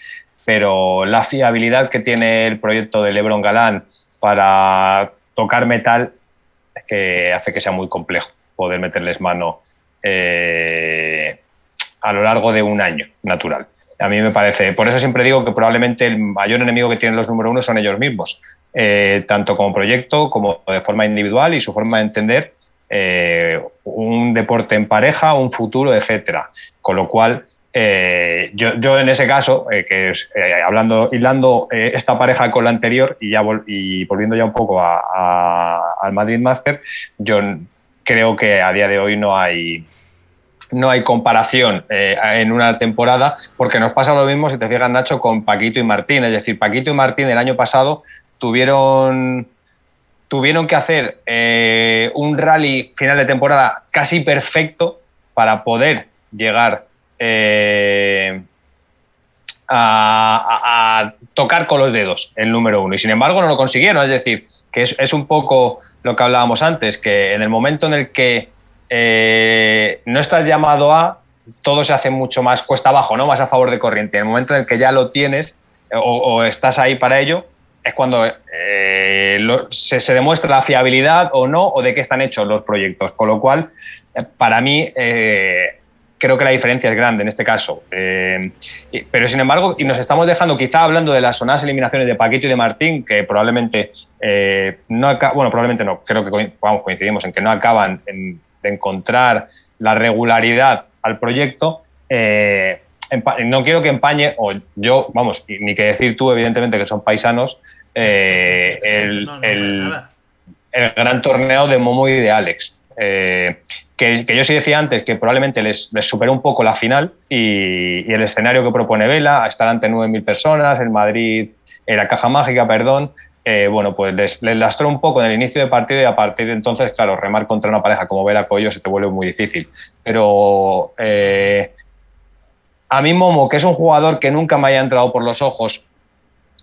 pero la fiabilidad que tiene el proyecto de LeBron Galán para tocar metal es que hace que sea muy complejo poder meterles mano a lo largo de un año natural. A mí me parece, por eso siempre digo que probablemente el mayor enemigo que tienen los número uno son ellos mismos, tanto como proyecto como de forma individual y su forma de entender un deporte en pareja, un futuro, etcétera. Con lo cual, yo en ese caso, que es, hilando esta pareja con la anterior y volviendo ya un poco al Madrid Master, yo creo que a día de hoy no hay comparación en una temporada, porque nos pasa lo mismo, si te fijas, Nacho, con Paquito y Martín. Es decir, Paquito y Martín el año pasado tuvieron que hacer un rally final de temporada casi perfecto para poder llegar a tocar con los dedos el número uno. Y sin embargo no lo consiguieron. Es decir, que es un poco lo que hablábamos antes, que en el momento en el que no estás llamado a, todo se hace mucho más cuesta abajo, ¿no? Más a favor de corriente. En el momento en el que ya lo tienes o estás ahí para ello, es cuando se demuestra la fiabilidad o no, o de qué están hechos los proyectos. Con lo cual, para mí, creo que la diferencia es grande en este caso. Pero sin embargo, y nos estamos dejando quizá hablando de las sonadas eliminaciones de Paquito y de Martín, que probablemente probablemente no, creo que coincidimos en que no acaban de encontrar la regularidad al proyecto. No quiero que empañe, o yo, vamos, ni que decir tú, evidentemente, que son paisanos, No, no, para nada. el gran torneo de Momo y de Alex. Que yo sí decía antes que probablemente les superó un poco la final y el escenario que propone Vela, estar ante 9.000 personas, el Madrid, la caja mágica, perdón, bueno, pues les lastró un poco en el inicio de partido y a partir de entonces, claro, remar contra una pareja como Vela Coello se te vuelve muy difícil. Pero a mí Momo, que es un jugador que nunca me haya entrado por los ojos,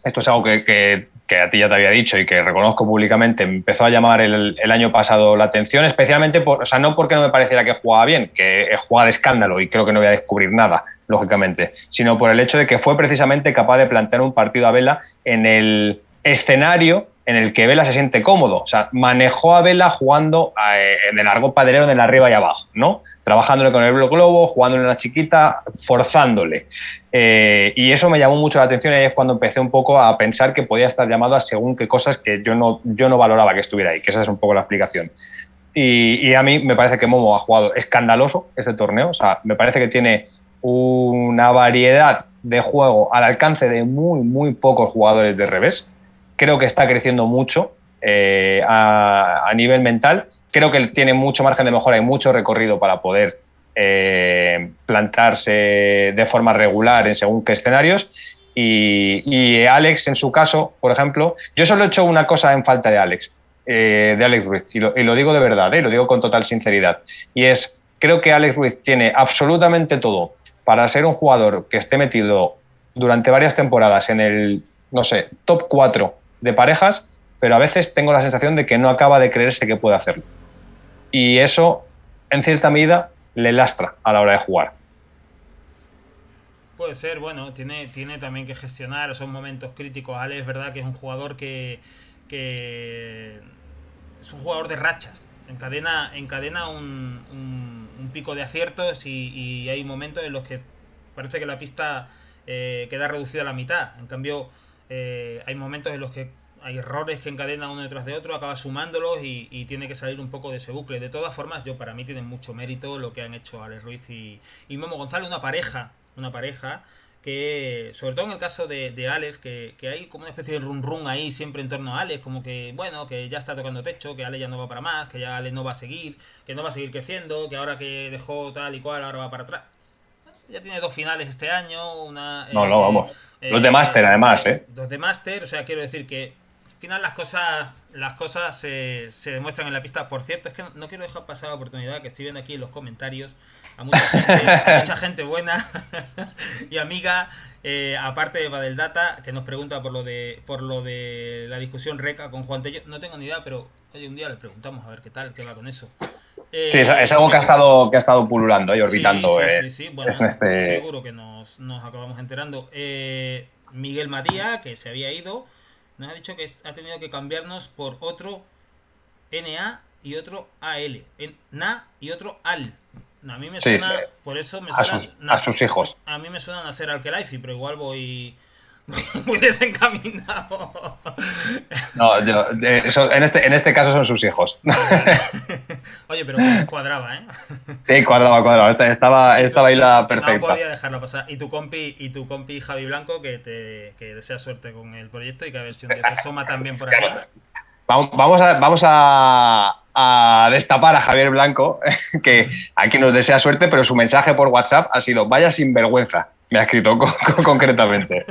esto es algo que a ti ya te había dicho y que reconozco públicamente, me empezó a llamar el año pasado la atención, especialmente, no porque no me pareciera que jugaba bien, que jugaba de escándalo y creo que no voy a descubrir nada, lógicamente, sino por el hecho de que fue precisamente capaz de plantear un partido a Vela en el escenario en el que Vela se siente cómodo. O sea, manejó a Vela jugando en el argot padelero en el arriba y abajo, ¿no? Trabajándole con el globo, jugándole en la chiquita, forzándole. Y eso me llamó mucho la atención y ahí es cuando empecé un poco a pensar que podía estar llamado a según qué cosas que yo no valoraba que estuviera ahí, que esa es un poco la explicación. Y a mí me parece que Momo ha jugado escandaloso ese torneo, o sea, me parece que tiene una variedad de juego al alcance de muy, muy pocos jugadores de revés. Creo que está creciendo mucho a nivel mental. Creo que tiene mucho margen de mejora y mucho recorrido para poder plantarse de forma regular en según qué escenarios. Y Alex, en su caso, por ejemplo, yo solo he hecho una cosa en falta de Alex Ruiz, y lo digo de verdad, lo digo con total sinceridad, y es, creo que Alex Ruiz tiene absolutamente todo para ser un jugador que esté metido durante varias temporadas en el, no sé, top 4 de parejas, pero a veces tengo la sensación de que no acaba de creerse que puede hacerlo. Y eso, en cierta medida, le lastra a la hora de jugar. Puede ser, bueno, tiene también que gestionar esos momentos críticos. Ale es verdad que es un jugador que es un jugador de rachas. Encadena un pico de aciertos y hay momentos en los que parece que la pista queda reducida a la mitad. En cambio, hay momentos en los que hay errores que encadena uno detrás de otro, acaba sumándolos y tiene que salir un poco de ese bucle. De todas formas, para mí tienen mucho mérito lo que han hecho Alex Ruiz y Memo González, una pareja que, sobre todo en el caso de Alex, que hay como una especie de run run ahí siempre en torno a Alex, como que, bueno, que ya está tocando techo, que Alex ya no va para más, que ya Alex no va a seguir, que no va a seguir creciendo, que ahora que dejó tal y cual, ahora va para atrás. Ya tiene 2 finales este año, No, vamos. Los de máster, además, ¿eh? 2 de máster, o sea, quiero decir que al final las cosas se demuestran en la pista. Por cierto, es que no quiero dejar pasar la oportunidad que estoy viendo aquí en los comentarios a mucha gente buena y amiga, aparte de Badel Data, que nos pregunta por lo de la discusión RECA con Juan Tello. No tengo ni idea, pero oye, un día le preguntamos a ver qué va con eso. Sí, es algo que ha estado pululando y Sí, orbitando. sí, sí, sí. Es Bueno, en este... seguro que nos acabamos enterando. Miguel Matías, que se había ido, nos ha dicho que ha tenido que cambiarnos por otro NA y otro AL. NA y otro AL. A mí me Sí, sí, suena, por eso me a suena. sus hijos. A mí me suena Nacer Alkelaifi, pero igual voy muy desencaminado. No, en este caso son sus hijos. Vale, vale. Oye, pero cuadraba, ¿eh? Sí, cuadrado. Estaba ahí la No perfecta. podía dejarlo pasar. Y tu compi Javi Blanco, que desea suerte con el proyecto y que a ver si un día se asoma también por aquí. Claro. Vamos a destapar a Javier Blanco, que aquí nos desea suerte, pero su mensaje por WhatsApp ha sido: vaya sinvergüenza. Me ha escrito concretamente.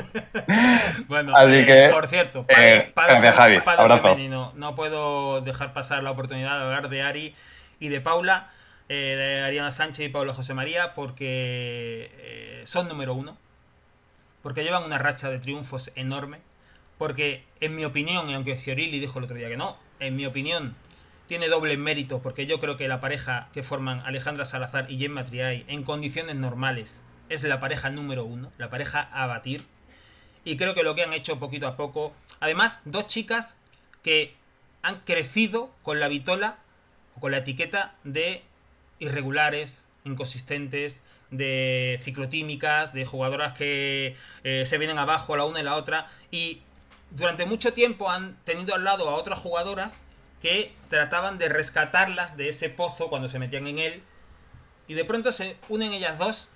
Bueno, Así que, por cierto, padre gracias, Javi. Abrazo. femenino, no puedo dejar pasar la oportunidad de hablar de Ari y de Paula, de Ariana Sánchez y Paula José María, porque son número uno, porque llevan una racha de triunfos enorme, porque en mi opinión, y aunque Fiorelli dijo el otro día que no, en mi opinión tiene doble mérito, porque yo creo que la pareja que forman Alejandra Salazar y Gemma Triay en condiciones normales es la pareja número uno, la pareja a batir. Y creo que lo que han hecho poquito a poco, además, dos chicas que han crecido con la vitola o con la etiqueta de irregulares, inconsistentes, de ciclotímicas, de jugadoras que se vienen abajo la una y la otra, y durante mucho tiempo han tenido al lado a otras jugadoras que trataban de rescatarlas de ese pozo cuando se metían en él, y de pronto se unen ellas dos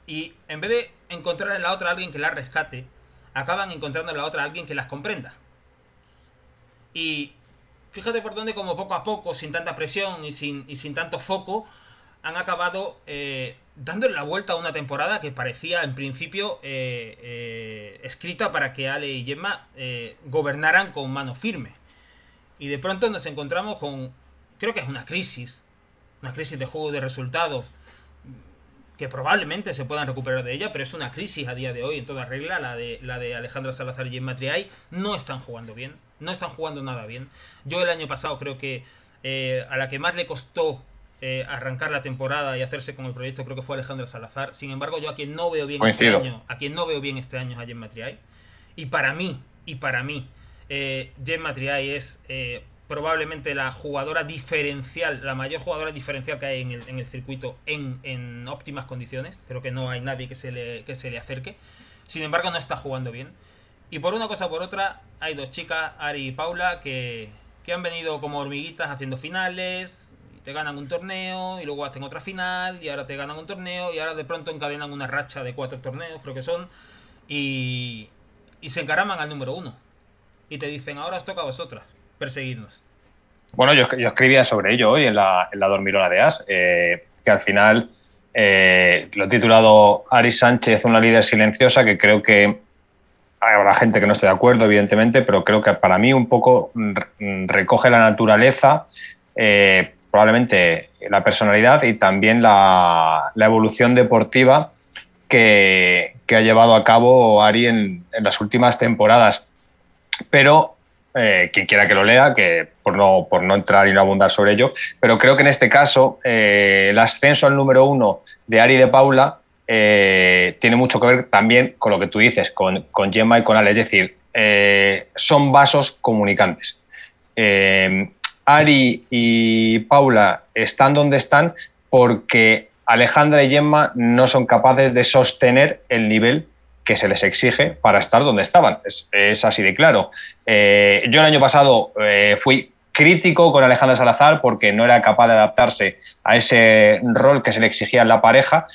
y en vez de encontrar en la otra a alguien que las rescate, acaban encontrando en la otra a alguien que las comprenda. Y fíjate por dónde, como poco a poco, sin tanta presión y sin tanto foco, han acabado dándole la vuelta a una temporada que parecía en principio escrita para que Ale y Gemma gobernaran con mano firme. Y de pronto nos encontramos con, creo que es una crisis de juego de resultados, que probablemente se puedan recuperar de ella, pero es una crisis a día de hoy en toda regla. La de Alejandra Salazar y Gemma Triay no están jugando bien, no están jugando nada bien. Yo el año pasado creo que a la que más le costó arrancar la temporada y hacerse con el proyecto creo que fue Alejandra Salazar. Sin embargo, yo a quien no veo bien Coincido. este año es a Gemma Triay. Y para mí, Gemma Triay es probablemente la jugadora diferencial, la mayor jugadora diferencial que hay en el circuito en óptimas condiciones. Creo que no hay nadie que se le acerque. Sin embargo, no está jugando bien. Y por una cosa o por otra, hay dos chicas, Ari y Paula, que han venido como hormiguitas haciendo finales, y te ganan un torneo, y luego hacen otra final, y ahora te ganan un torneo, y ahora de pronto encadenan una racha de 4 torneos, creo que son, y se encaraman al número uno. Y te dicen: ahora os toca a vosotras perseguirnos. Bueno, yo escribía sobre ello hoy en la Dormirona de As, que al final lo he titulado Ari Sánchez, una líder silenciosa, que creo que habrá gente que no esté de acuerdo, evidentemente, pero creo que para mí un poco recoge la naturaleza, probablemente la personalidad y también la evolución deportiva que ha llevado a cabo Ari en las últimas temporadas. Pero quien quiera que lo lea, que por no entrar y no abundar sobre ello, pero creo que en este caso el ascenso al número 1 de Ari de Paula tiene mucho que ver también con lo que tú dices, con Gemma y con Ale, es decir, son vasos comunicantes. Ari y Paula están donde están porque Alejandra y Gemma no son capaces de sostener el nivel que se les exige para estar donde estaban. Es así de claro. Yo el año pasado fui crítico con Alejandra Salazar porque no era capaz de adaptarse a ese rol que se le exigía en la pareja.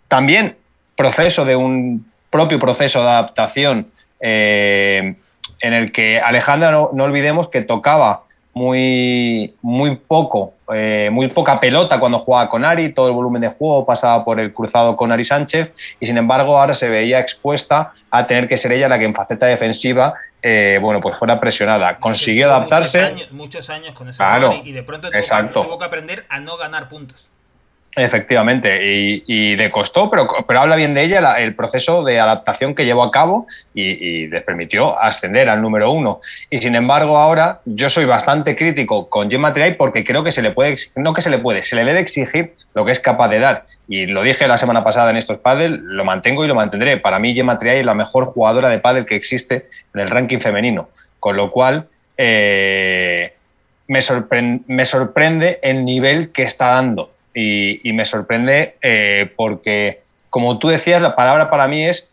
También proceso de un propio proceso de adaptación en el que Alejandra, no olvidemos que tocaba muy poca pelota cuando jugaba con Ari, todo el volumen de juego pasaba por el cruzado con Ari Sánchez y sin embargo ahora se veía expuesta a tener que ser ella la que en faceta defensiva pues fuera presionada. Consiguió adaptarse. Muchos años con ese Claro, rol y de pronto exacto. tuvo que aprender a no ganar puntos. Efectivamente, y le costó, pero habla bien de ella el proceso de adaptación que llevó a cabo y les permitió ascender al número 1. Y sin embargo, ahora yo soy bastante crítico con Gemma Triay porque creo que se le debe exigir lo que es capaz de dar. Y lo dije la semana pasada en estos pádel, lo mantengo y lo mantendré. Para mí, Gemma Triay es la mejor jugadora de pádel que existe en el ranking femenino. Con lo cual, me sorprende el nivel que está dando. Y me sorprende porque, como tú decías, la palabra para mí es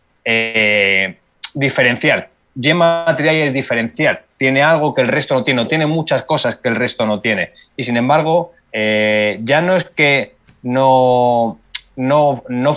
diferencial. Gemma Triay es diferencial. Tiene algo que el resto no tiene, o tiene muchas cosas que el resto no tiene. Y sin embargo, ya no es que no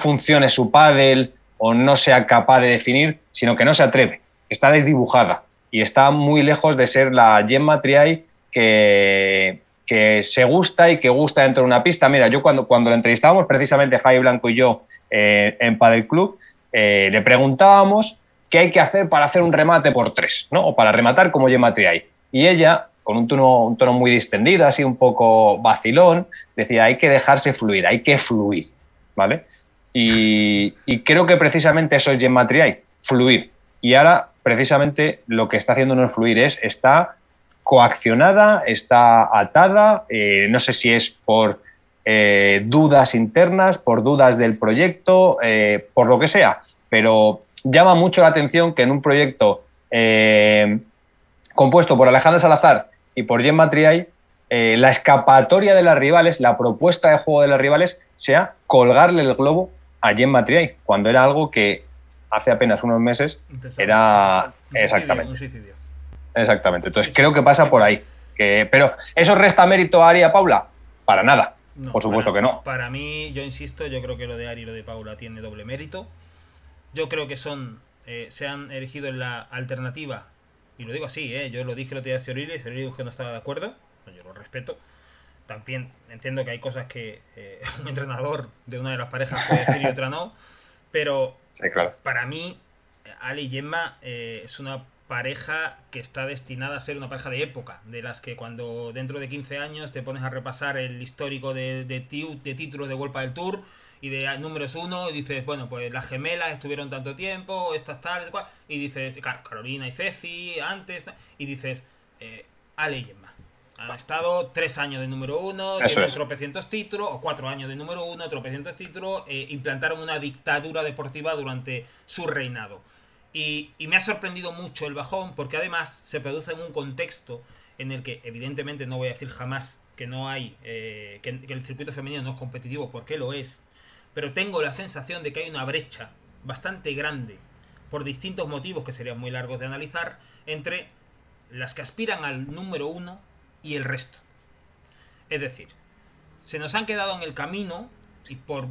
funcione su pádel o no sea capaz de definir, sino que no se atreve. Está desdibujada y está muy lejos de ser la Gemma Triay que se gusta y que gusta dentro de una pista. Mira, yo cuando lo entrevistábamos, precisamente Javi Blanco y yo en Padel Club, le preguntábamos qué hay que hacer para hacer un remate por 3, ¿no? O para rematar como Gemma Triay. Y ella, con un tono muy distendido, así un poco vacilón, decía, hay que dejarse fluir, hay que fluir, ¿vale? Y creo que precisamente eso es Gemma Triay, fluir. Y ahora, precisamente, lo que está haciendo no es fluir, está coaccionada, está atada, no sé si es por dudas internas, por dudas del proyecto, por lo que sea, pero llama mucho la atención que en un proyecto compuesto por Alejandra Salazar y por Gemma Triay, la escapatoria de las rivales, la propuesta de juego de las rivales sea colgarle el globo a Gemma Triay, cuando era algo que hace apenas unos meses era exactamente. Un suicidio. Exactamente. Entonces creo que pasa por ahí. Pero ¿eso resta mérito a Ari y a Paula? Para nada. No, por supuesto que no. Para mí, yo insisto, yo creo que lo de Ari y lo de Paula tiene doble mérito. Yo creo que se han erigido en la alternativa, y lo digo así, yo lo dije el otro día a Seorili, y Seorili dijo que no estaba de acuerdo, yo lo respeto. También entiendo que hay cosas que un entrenador de una de las parejas puede decir y otra no, pero sí, claro. Para mí, Ali y Gemma es una pareja que está destinada a ser una pareja de época, de las que cuando dentro de 15 años te pones a repasar el histórico de títulos de World del Tour y de números 1 y dices, bueno, pues las gemelas estuvieron tanto tiempo, estas tales, y dices, Carolina y Ceci antes, y dices, Ale y Gemma. Han estado 3 años de número 1, tienen tropecientos títulos, o 4 años de número 1, tropecientos títulos, implantaron una dictadura deportiva durante su reinado. Y me ha sorprendido mucho el bajón, porque además se produce en un contexto en el que, evidentemente, no voy a decir jamás que no hay, que el circuito femenino no es competitivo, porque lo es, pero tengo la sensación de que hay una brecha bastante grande, por distintos motivos que serían muy largos de analizar, entre las que aspiran al número 1 y el resto. Es decir, se nos han quedado en el camino y por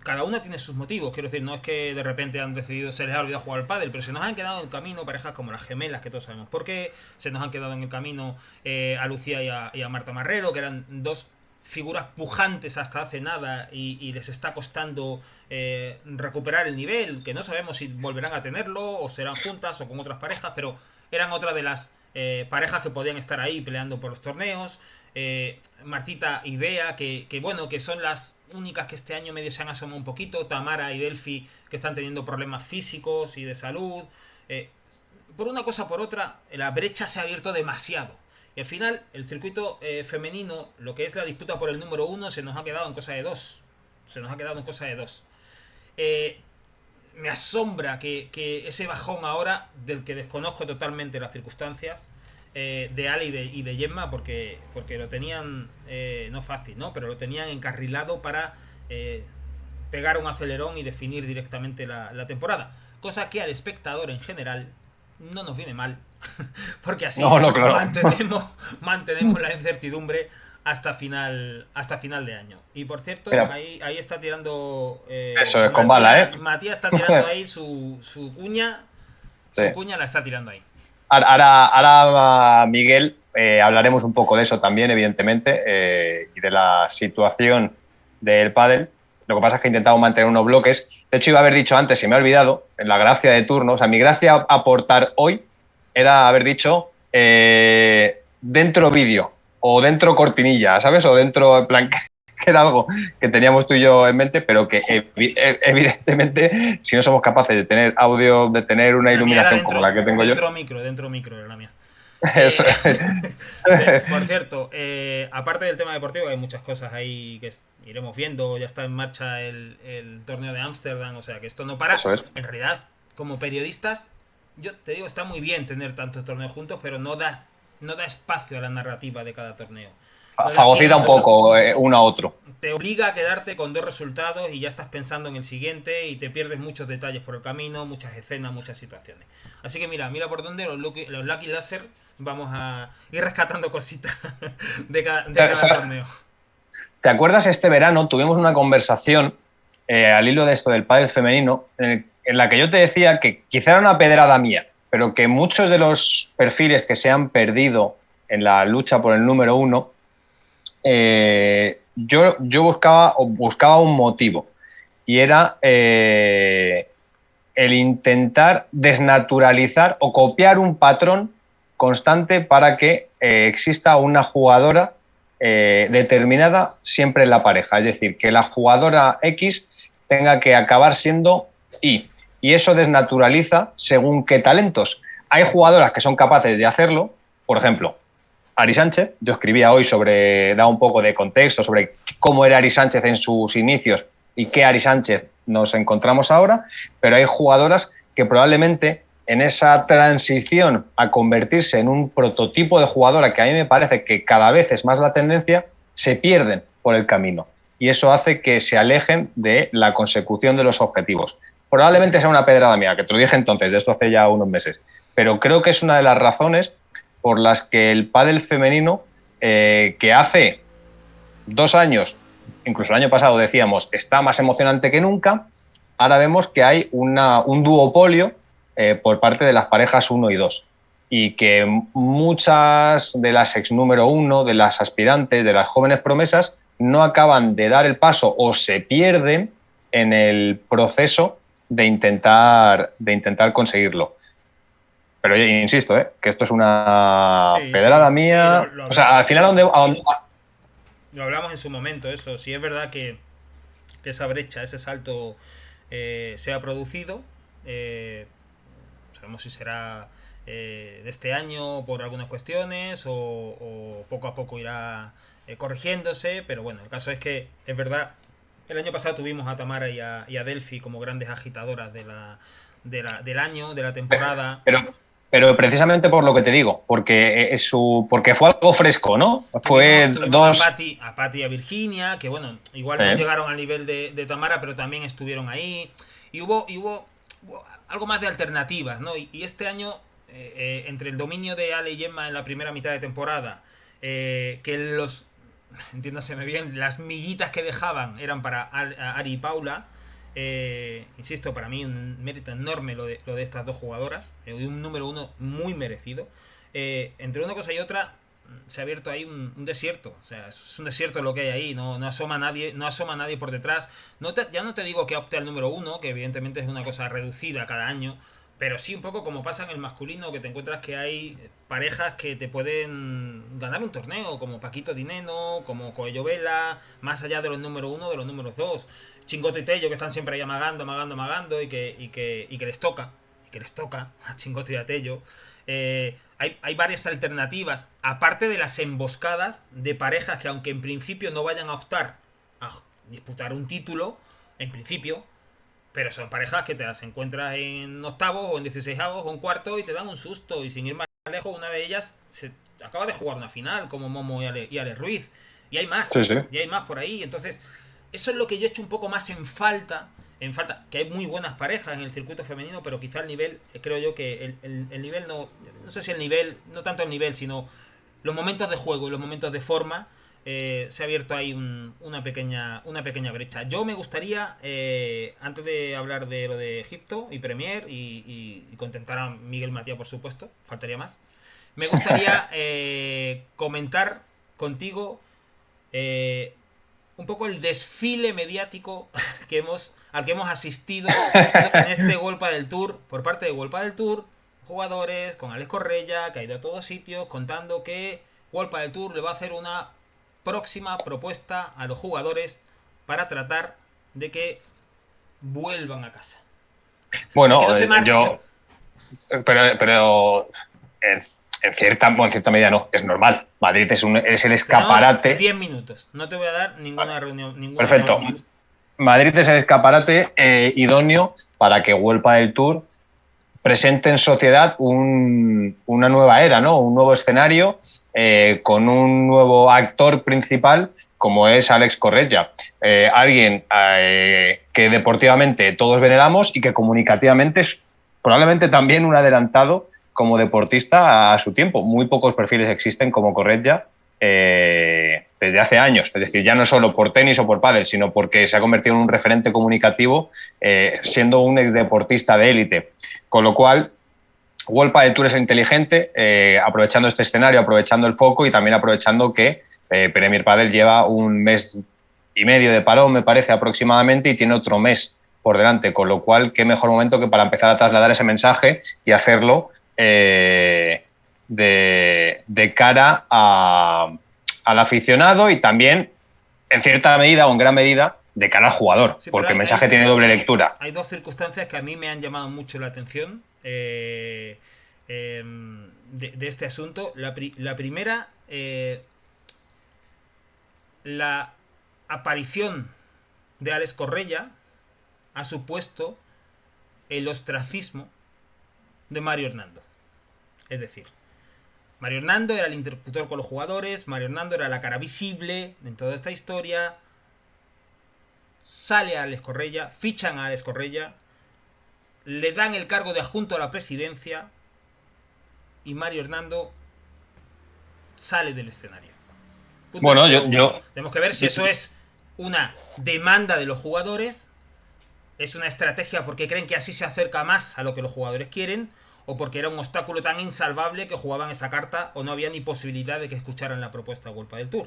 cada una tiene sus motivos, quiero decir, no es que de repente han decidido, se les ha olvidado jugar al pádel, pero se nos han quedado en el camino parejas como las gemelas, que todos sabemos por qué, se nos han quedado en el camino a Lucía y a Marta Marrero, que eran dos figuras pujantes hasta hace nada y les está costando recuperar el nivel, que no sabemos si volverán a tenerlo o serán juntas o con otras parejas, pero eran otra de las parejas que podían estar ahí peleando por los torneos. Martita y Bea, bueno, que son las únicas que este año medio se han asomado un poquito. Tamara y Delphi, que están teniendo problemas físicos y de salud. Por una cosa o por otra, la brecha se ha abierto demasiado. Y al final, el circuito femenino, lo que es la disputa por el número 1, se nos ha quedado en cosa de 2. Se nos ha quedado en cosa de 2. Me asombra que ese bajón ahora, del que desconozco totalmente las circunstancias, de Ale y de Gemma, porque lo tenían, no fácil, ¿no? Pero lo tenían encarrilado para pegar un acelerón y definir directamente la temporada. Cosa que al espectador en general no nos viene mal, porque así No, no, claro. mantenemos la incertidumbre hasta final de año. Y por cierto, Mira, ahí está tirando eso es con bala, ¿eh? Matías está tirando ahí su cuña. Sí. Su cuña la está tirando ahí. Ahora, Miguel, hablaremos un poco de eso también, evidentemente, y de la situación del pádel. Lo que pasa es que he intentado mantener unos bloques. De hecho, iba a haber dicho antes, se me ha olvidado, en la gracia de turno, o sea, mi gracia a aportar hoy era haber dicho dentro vídeo o dentro cortinilla, ¿sabes? O dentro, en plan, que era algo que teníamos tú y yo en mente, pero que evidentemente, si no somos capaces de tener audio, de tener una iluminación como la que tengo yo. Dentro micro era la mía. Eso. Por cierto, aparte del tema deportivo, hay muchas cosas ahí que iremos viendo. Ya está en marcha el torneo de Ámsterdam, o sea que esto no para. Eso es. En realidad, como periodistas, yo te digo, está muy bien tener tantos torneos juntos, pero no da espacio a la narrativa de cada torneo. No da Fagocita un tiempo. poco uno a otro. Te obliga a quedarte con 2 resultados y ya estás pensando en el siguiente y te pierdes muchos detalles por el camino, muchas escenas, muchas situaciones. Así que mira por dónde los Lucky Laser vamos a ir rescatando cositas de cada torneo. ¿Te acuerdas este verano? Tuvimos una conversación al hilo de esto del pádel femenino en la que yo te decía que quizá era una pedrada mía, pero que muchos de los perfiles que se han perdido en la lucha por el número 1 yo buscaba un motivo y era el intentar desnaturalizar o copiar un patrón constante para que exista una jugadora determinada siempre en la pareja, es decir, que la jugadora X tenga que acabar siendo Y, y eso desnaturaliza según qué talentos. Hay jugadoras que son capaces de hacerlo, por ejemplo, Ari Sánchez. Yo escribía hoy da un poco de contexto sobre cómo era Ari Sánchez en sus inicios y qué Ari Sánchez nos encontramos ahora, pero hay jugadoras que probablemente en esa transición a convertirse en un prototipo de jugadora, que a mí me parece que cada vez es más la tendencia, se pierden por el camino y eso hace que se alejen de la consecución de los objetivos. Probablemente sea una pedrada mía, que te lo dije entonces, de esto hace ya unos meses, pero creo que es una de las razones por las que el pádel femenino, que hace 2 años, incluso el año pasado decíamos, está más emocionante que nunca, ahora vemos que hay un duopolio por parte de las parejas 1 y 2 y que muchas de las ex número 1, de las aspirantes, de las jóvenes promesas, no acaban de dar el paso o se pierden en el proceso de intentar conseguirlo. Pero yo insisto, que esto es una pedrada mía. Sí, o sea, al final, lo hablamos en su momento, eso. Sí es verdad que esa brecha, ese salto se ha producido. No sabemos si será de este año por algunas cuestiones o poco a poco irá corrigiéndose. Pero bueno, el caso es que es verdad. El año pasado tuvimos a Tamara y a Delphi como grandes agitadoras del año, de la temporada. Pero precisamente por lo que te digo, porque fue algo fresco, ¿no? Tuvimos a Patti y a Virginia, que bueno, igual no llegaron al nivel de Tamara, pero también estuvieron ahí. Y hubo algo más de alternativas, ¿no? Y este año, entre el dominio de Ale y Gemma en la primera mitad de temporada, que entiéndaseme bien, las miguitas que dejaban eran para Ari y Paula. Insisto, para mí un mérito enorme lo de estas dos jugadoras, un número 1 muy merecido. Entre una cosa y otra, se ha abierto ahí un desierto. O sea, es un desierto lo que hay ahí. No asoma nadie, no asoma nadie por detrás. Ya no te digo que opte al número uno, que evidentemente es una cosa reducida cada año. Pero sí un poco como pasa en el masculino, que te encuentras que hay parejas que te pueden ganar un torneo, como Paquito Dineno, como Coello Vela, más allá de los número uno, de los números dos. Chingoto y Tello, que están siempre ahí amagando, y que les toca a Chingoto y a Tello. Hay varias alternativas, aparte de las emboscadas de parejas que aunque en principio no vayan a optar a disputar un título, en principio, pero son parejas que te las encuentras en octavos o en 16avos o en cuarto y te dan un susto. Y sin ir más lejos, una de ellas se acaba de jugar una final, como Momo y Ale Ruiz. Y hay Sí, más, sí. y hay más por ahí. Entonces, eso es lo que yo he hecho un poco más en falta. En falta, que hay muy buenas parejas en el circuito femenino, pero quizá el nivel, creo yo que el nivel no sé si el nivel, no tanto el nivel, sino los momentos de juego y los momentos de forma, se ha abierto ahí una pequeña brecha. Yo me gustaría, antes de hablar de lo de Egipto y Premier y contentar a Miguel Matías, por supuesto, faltaría más, me gustaría comentar contigo eh, un poco el desfile mediático al que hemos asistido en este Golpa del Tour, por parte de Golpa del Tour, jugadores, con Alex Correia, que ha ido a todos sitios, contando que Golpa del Tour le va a hacer una próxima propuesta a los jugadores para tratar de que vuelvan a casa. De que no Bueno, se marchen. pero en cierta medida no, es normal. Madrid es el Tenemos escaparate. 10 minutos. No te voy a dar ninguna reunión, ninguna Perfecto. llamada más. Madrid es el escaparate idóneo para que Vuelpa del Tour presente en sociedad una nueva era, ¿no? Un nuevo escenario con un nuevo actor principal como es Alex Correia. Alguien que deportivamente todos veneramos y que comunicativamente es probablemente también un adelantado como deportista a su tiempo. Muy pocos perfiles existen como Correia desde hace años. Es decir, ya no solo por tenis o por pádel, sino porque se ha convertido en un referente comunicativo siendo un exdeportista de élite. Con lo cual, Wolpa del Tour es inteligente, aprovechando este escenario, aprovechando el foco y también aprovechando que Premier Padel lleva un mes y medio de parón, me parece aproximadamente, y tiene otro mes por delante, con lo cual, qué mejor momento que para empezar a trasladar ese mensaje y hacerlo de cara al aficionado y también, en cierta medida o en gran medida, de cara al jugador, Sí, pero porque el mensaje tiene doble lectura. hay dos circunstancias que a mí me han llamado mucho la atención de este asunto. La primera, la aparición de Alex Correia ha supuesto el ostracismo de Mario Hernando. Es decir, Mario Hernando era el interlocutor con los jugadores, Mario Hernando era la cara visible en toda esta historia. Sale a Alex Correia, fichan a Alex Correia, le dan el cargo de adjunto a la presidencia y Mario Hernando sale del escenario. Punto Bueno, número uno. Tenemos que ver si eso es una demanda de los jugadores, es una estrategia porque creen que así se acerca más a lo que los jugadores quieren, o porque era un obstáculo tan insalvable que jugaban esa carta o no había ni posibilidad de que escucharan la propuesta de Golpa del Tour.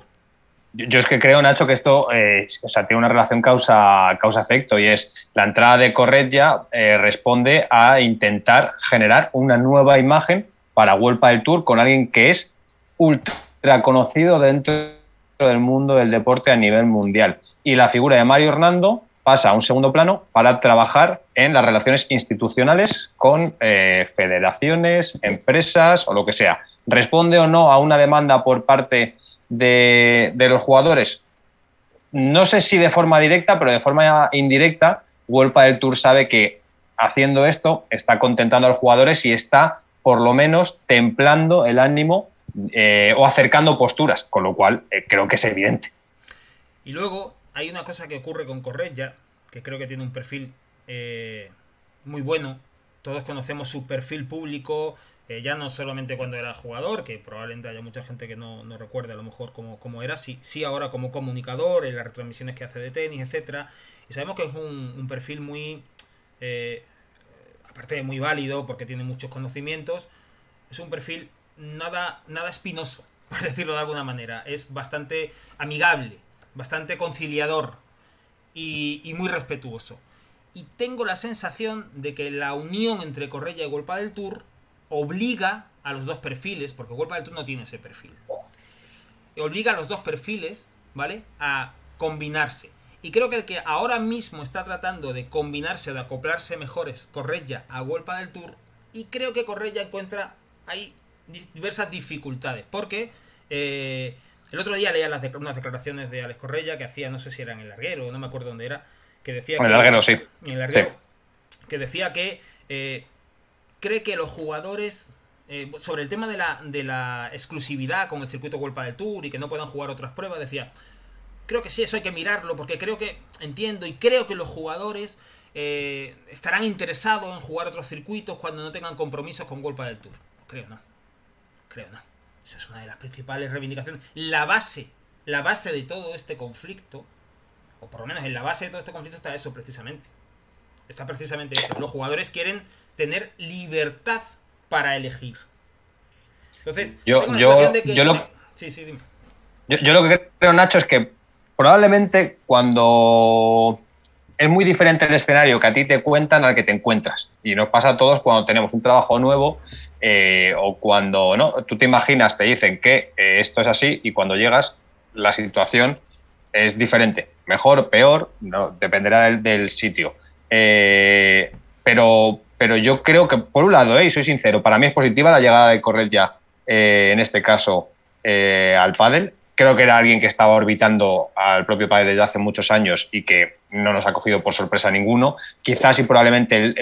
Yo es que creo, Nacho, que esto tiene una relación causa-efecto y es la entrada de Correia responde a intentar generar una nueva imagen para Vuelpa del Tour con alguien que es ultra conocido dentro del mundo del deporte a nivel mundial. Y la figura de Mario Hernando pasa a un segundo plano para trabajar en las relaciones institucionales con federaciones, empresas o lo que sea. ¿Responde o no a una demanda por parte de los jugadores? No sé si de forma directa, pero de forma indirecta, Vuelpa del Tour sabe que haciendo esto está contentando a los jugadores y está por lo menos templando el ánimo o acercando posturas, con lo cual creo que es evidente. Y luego hay una cosa que ocurre con Correia, que creo que tiene un perfil muy bueno. Todos conocemos su perfil público, ya no solamente cuando era jugador, que probablemente haya mucha gente que no recuerde a lo mejor cómo era, sí ahora como comunicador, en las retransmisiones que hace de tenis, etcétera. Y sabemos que es un perfil muy, aparte de muy válido, porque tiene muchos conocimientos, es un perfil nada espinoso. por decirlo de alguna manera. Es bastante amigable, bastante conciliador y muy respetuoso. Y tengo la sensación de que la unión entre Correia y World del Tour obliga a los dos perfiles, porque World del Tour no tiene ese perfil, obliga a los dos perfiles, ¿vale?, a combinarse. Y creo que el que ahora mismo está tratando de combinarse o de acoplarse mejor es Correia a World del Tour. Y creo que Correia encuentra ahí diversas dificultades. Porque el otro día leía unas declaraciones de Alex Correia que hacía, no sé si era en el larguero, no me acuerdo dónde era, que decía En el que. larguero, sí. En el Sí. larguero, que decía que cree que los jugadores. Sobre el tema de la exclusividad con el circuito World del Tour y que no puedan jugar otras pruebas, decía, creo que sí, eso hay que mirarlo, porque creo que, entiendo y creo que los jugadores estarán interesados en jugar otros circuitos cuando no tengan compromisos con World del Tour. Creo no. Esa es una de las principales reivindicaciones. La base de todo este conflicto, o por lo menos en la base de todo este conflicto está eso precisamente. Está precisamente eso. Los jugadores quieren tener libertad para elegir. Entonces, tengo la sensación de que... Sí, dime. Yo lo que creo, Nacho, es que probablemente cuando es muy diferente el escenario que a ti te cuentan al que te encuentras. Y nos pasa a todos cuando tenemos un trabajo nuevo o cuando no, tú te imaginas, te dicen que esto es así y cuando llegas la situación es diferente. Mejor, peor, no, dependerá del sitio. Pero yo creo que, por un lado, y soy sincero, para mí es positiva la llegada de Correia, en este caso, al pádel. Creo que era alguien que estaba orbitando al propio pádel desde hace muchos años y que no nos ha cogido por sorpresa ninguno. Quizás y probablemente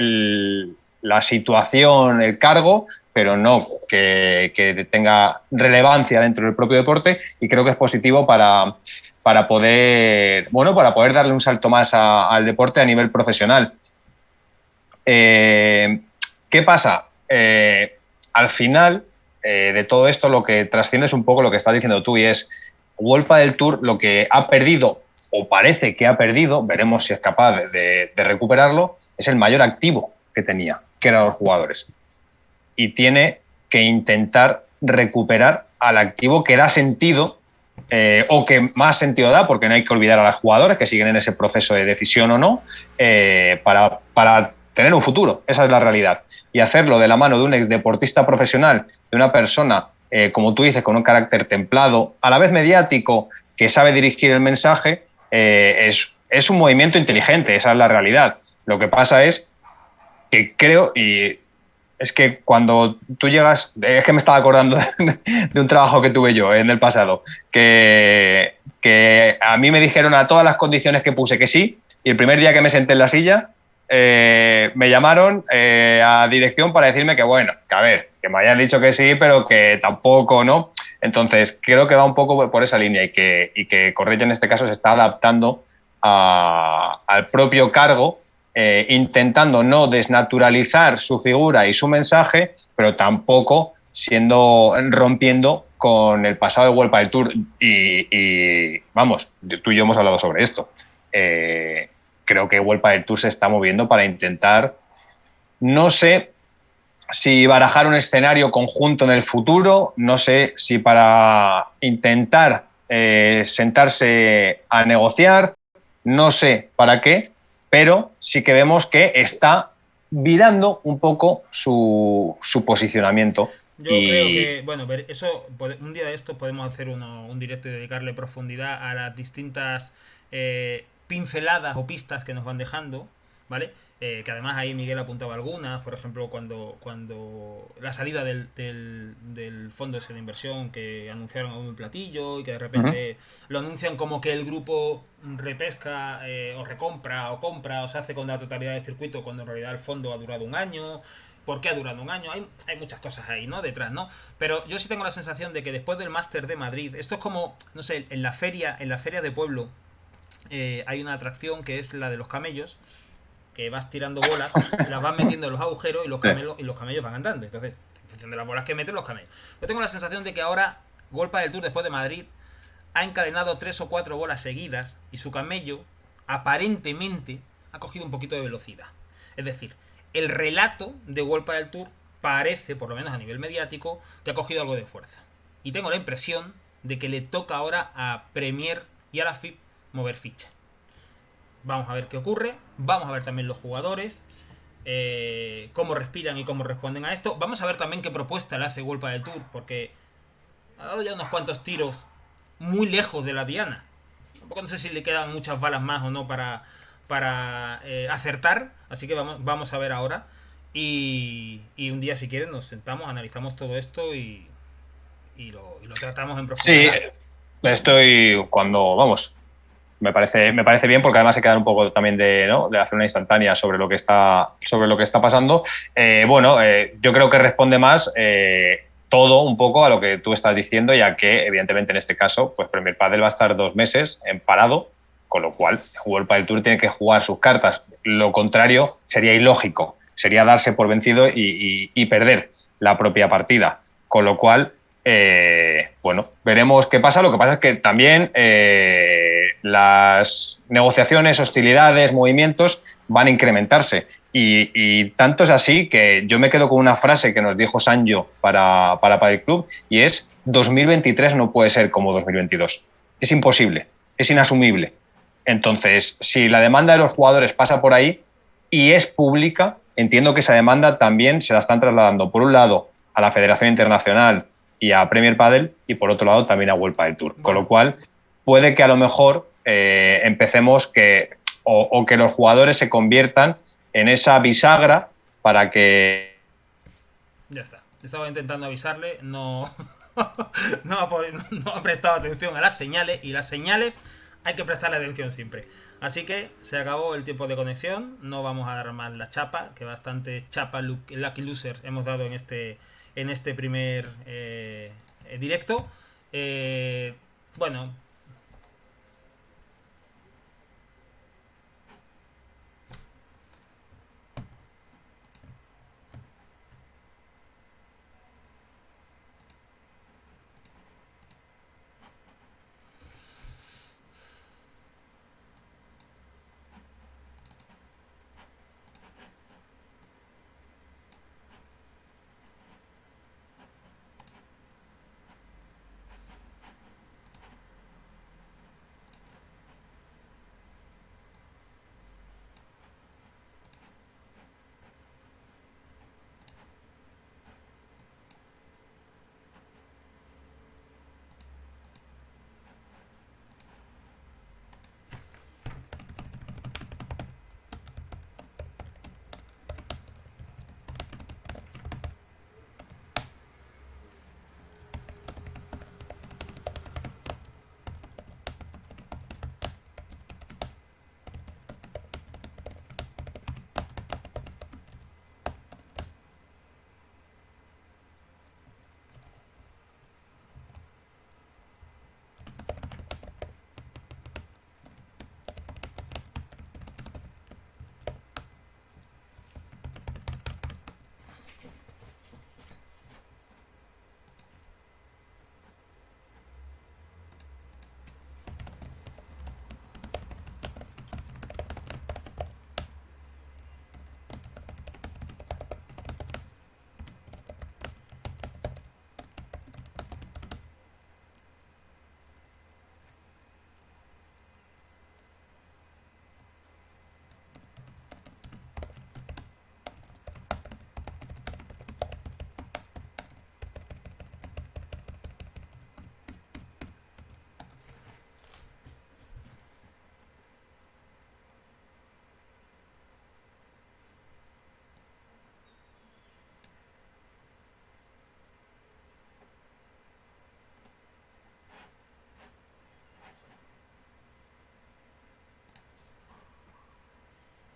la situación, el cargo, pero no que tenga relevancia dentro del propio deporte, y creo que es positivo para poder darle un salto más al deporte a nivel profesional. ¿Qué pasa? Al final de todo esto lo que trasciende es un poco lo que estás diciendo tú, y es World del Tour lo que ha perdido, o parece que ha perdido, veremos si es capaz de recuperarlo, es el mayor activo que tenía, que eran los jugadores. Y tiene que intentar recuperar al activo que da sentido, o que más sentido da, porque no hay que olvidar a los jugadores que siguen en ese proceso de decisión o no, para tener un futuro. Esa es la realidad. Y hacerlo de la mano de un ex deportista profesional, de una persona, como tú dices, con un carácter templado, a la vez mediático, que sabe dirigir el mensaje, es un movimiento inteligente, esa es la realidad. Lo que pasa es que creo, y es que cuando tú llegas, es que me estaba acordando de un trabajo que tuve yo en el pasado, que a mí me dijeron a todas las condiciones que puse que sí, y el primer día que me senté en la silla, me llamaron a dirección para decirme que bueno, que a ver, que me hayan dicho que sí, pero que tampoco, ¿no? Entonces, creo que va un poco por esa línea, y que Correia en este caso se está adaptando al propio cargo, intentando no desnaturalizar su figura y su mensaje, pero tampoco rompiendo con el pasado de World del Tour. Y vamos, tú y yo hemos hablado sobre esto. Creo que World del Tour se está moviendo para intentar, no sé si barajar un escenario conjunto en el futuro, no sé si para intentar sentarse a negociar, no sé para qué, pero sí que vemos que está virando un poco su posicionamiento. Yo creo que, bueno, ver, eso, un día de esto podemos hacer un directo y dedicarle profundidad a las distintas pinceladas o pistas que nos van dejando, ¿vale? Que además ahí Miguel apuntaba algunas, por ejemplo, cuando la salida del fondo ese de inversión que anunciaron a un platillo y que de repente lo anuncian como que el grupo repesca o recompra o compra o se hace con la totalidad del circuito, cuando en realidad el fondo ha durado un año. ¿Por qué ha durado un año? Hay muchas cosas ahí, ¿no? Detrás, ¿no? Pero yo sí tengo la sensación de que después del Máster de Madrid, esto es como, no sé, en la feria de pueblo hay una atracción que es la de los camellos, que vas tirando bolas, las vas metiendo en los agujeros y los camellos van andando. Entonces, en función de las bolas que meten, los camellos. Yo tengo la sensación de que ahora World del Tour, después de Madrid, ha encadenado 3 o 4 bolas seguidas y su camello, aparentemente, ha cogido un poquito de velocidad. Es decir, el relato de World del Tour parece, por lo menos a nivel mediático, que ha cogido algo de fuerza. y tengo la impresión de que le toca ahora a Premier y a la FIP mover ficha. Vamos a ver qué ocurre, vamos a ver también los jugadores, cómo respiran y cómo responden a esto. Vamos a ver también qué propuesta le hace World Padel Tour, porque ha dado ya unos cuantos tiros muy lejos de la diana. Tampoco no sé si le quedan muchas balas más o no para acertar, así que vamos a ver ahora. Y un día, si quieren, nos sentamos, analizamos todo esto y lo tratamos en Sí, profundidad. estoy cuando, vamos, me parece bien porque además se queda un poco también de, ¿no? de hacer una instantánea sobre lo que está pasando. Bueno, yo creo que responde más todo un poco a lo que tú estás diciendo, ya que evidentemente en este caso, pues Premier Padel va a estar 2 meses en parado, con lo cual el World Padel Tour tiene que jugar sus cartas. Lo contrario sería ilógico, sería darse por vencido y perder la propia partida. Con lo cual, bueno, veremos qué pasa. Lo que pasa es que también las negociaciones, hostilidades, movimientos van a incrementarse. Y tanto es así que yo me quedo con una frase que nos dijo Sancho para Padel Club y es 2023 no puede ser como 2022. Es imposible, es inasumible. Entonces, si la demanda de los jugadores pasa por ahí y es pública, entiendo que esa demanda también se la están trasladando, por un lado, a la Federación Internacional y a Premier Padel y por otro lado también a World Padel Tour. Con lo Bueno, cual, puede que a lo mejor empecemos o que los jugadores se conviertan en esa bisagra para que... ya está. Estaba intentando avisarle, no, no ha prestado atención a las señales, y las señales hay que prestarle atención siempre. Así que se acabó el tiempo de conexión, no vamos a dar más la chapa, que bastante chapa Lucky Loser hemos dado en este primer directo. Bueno,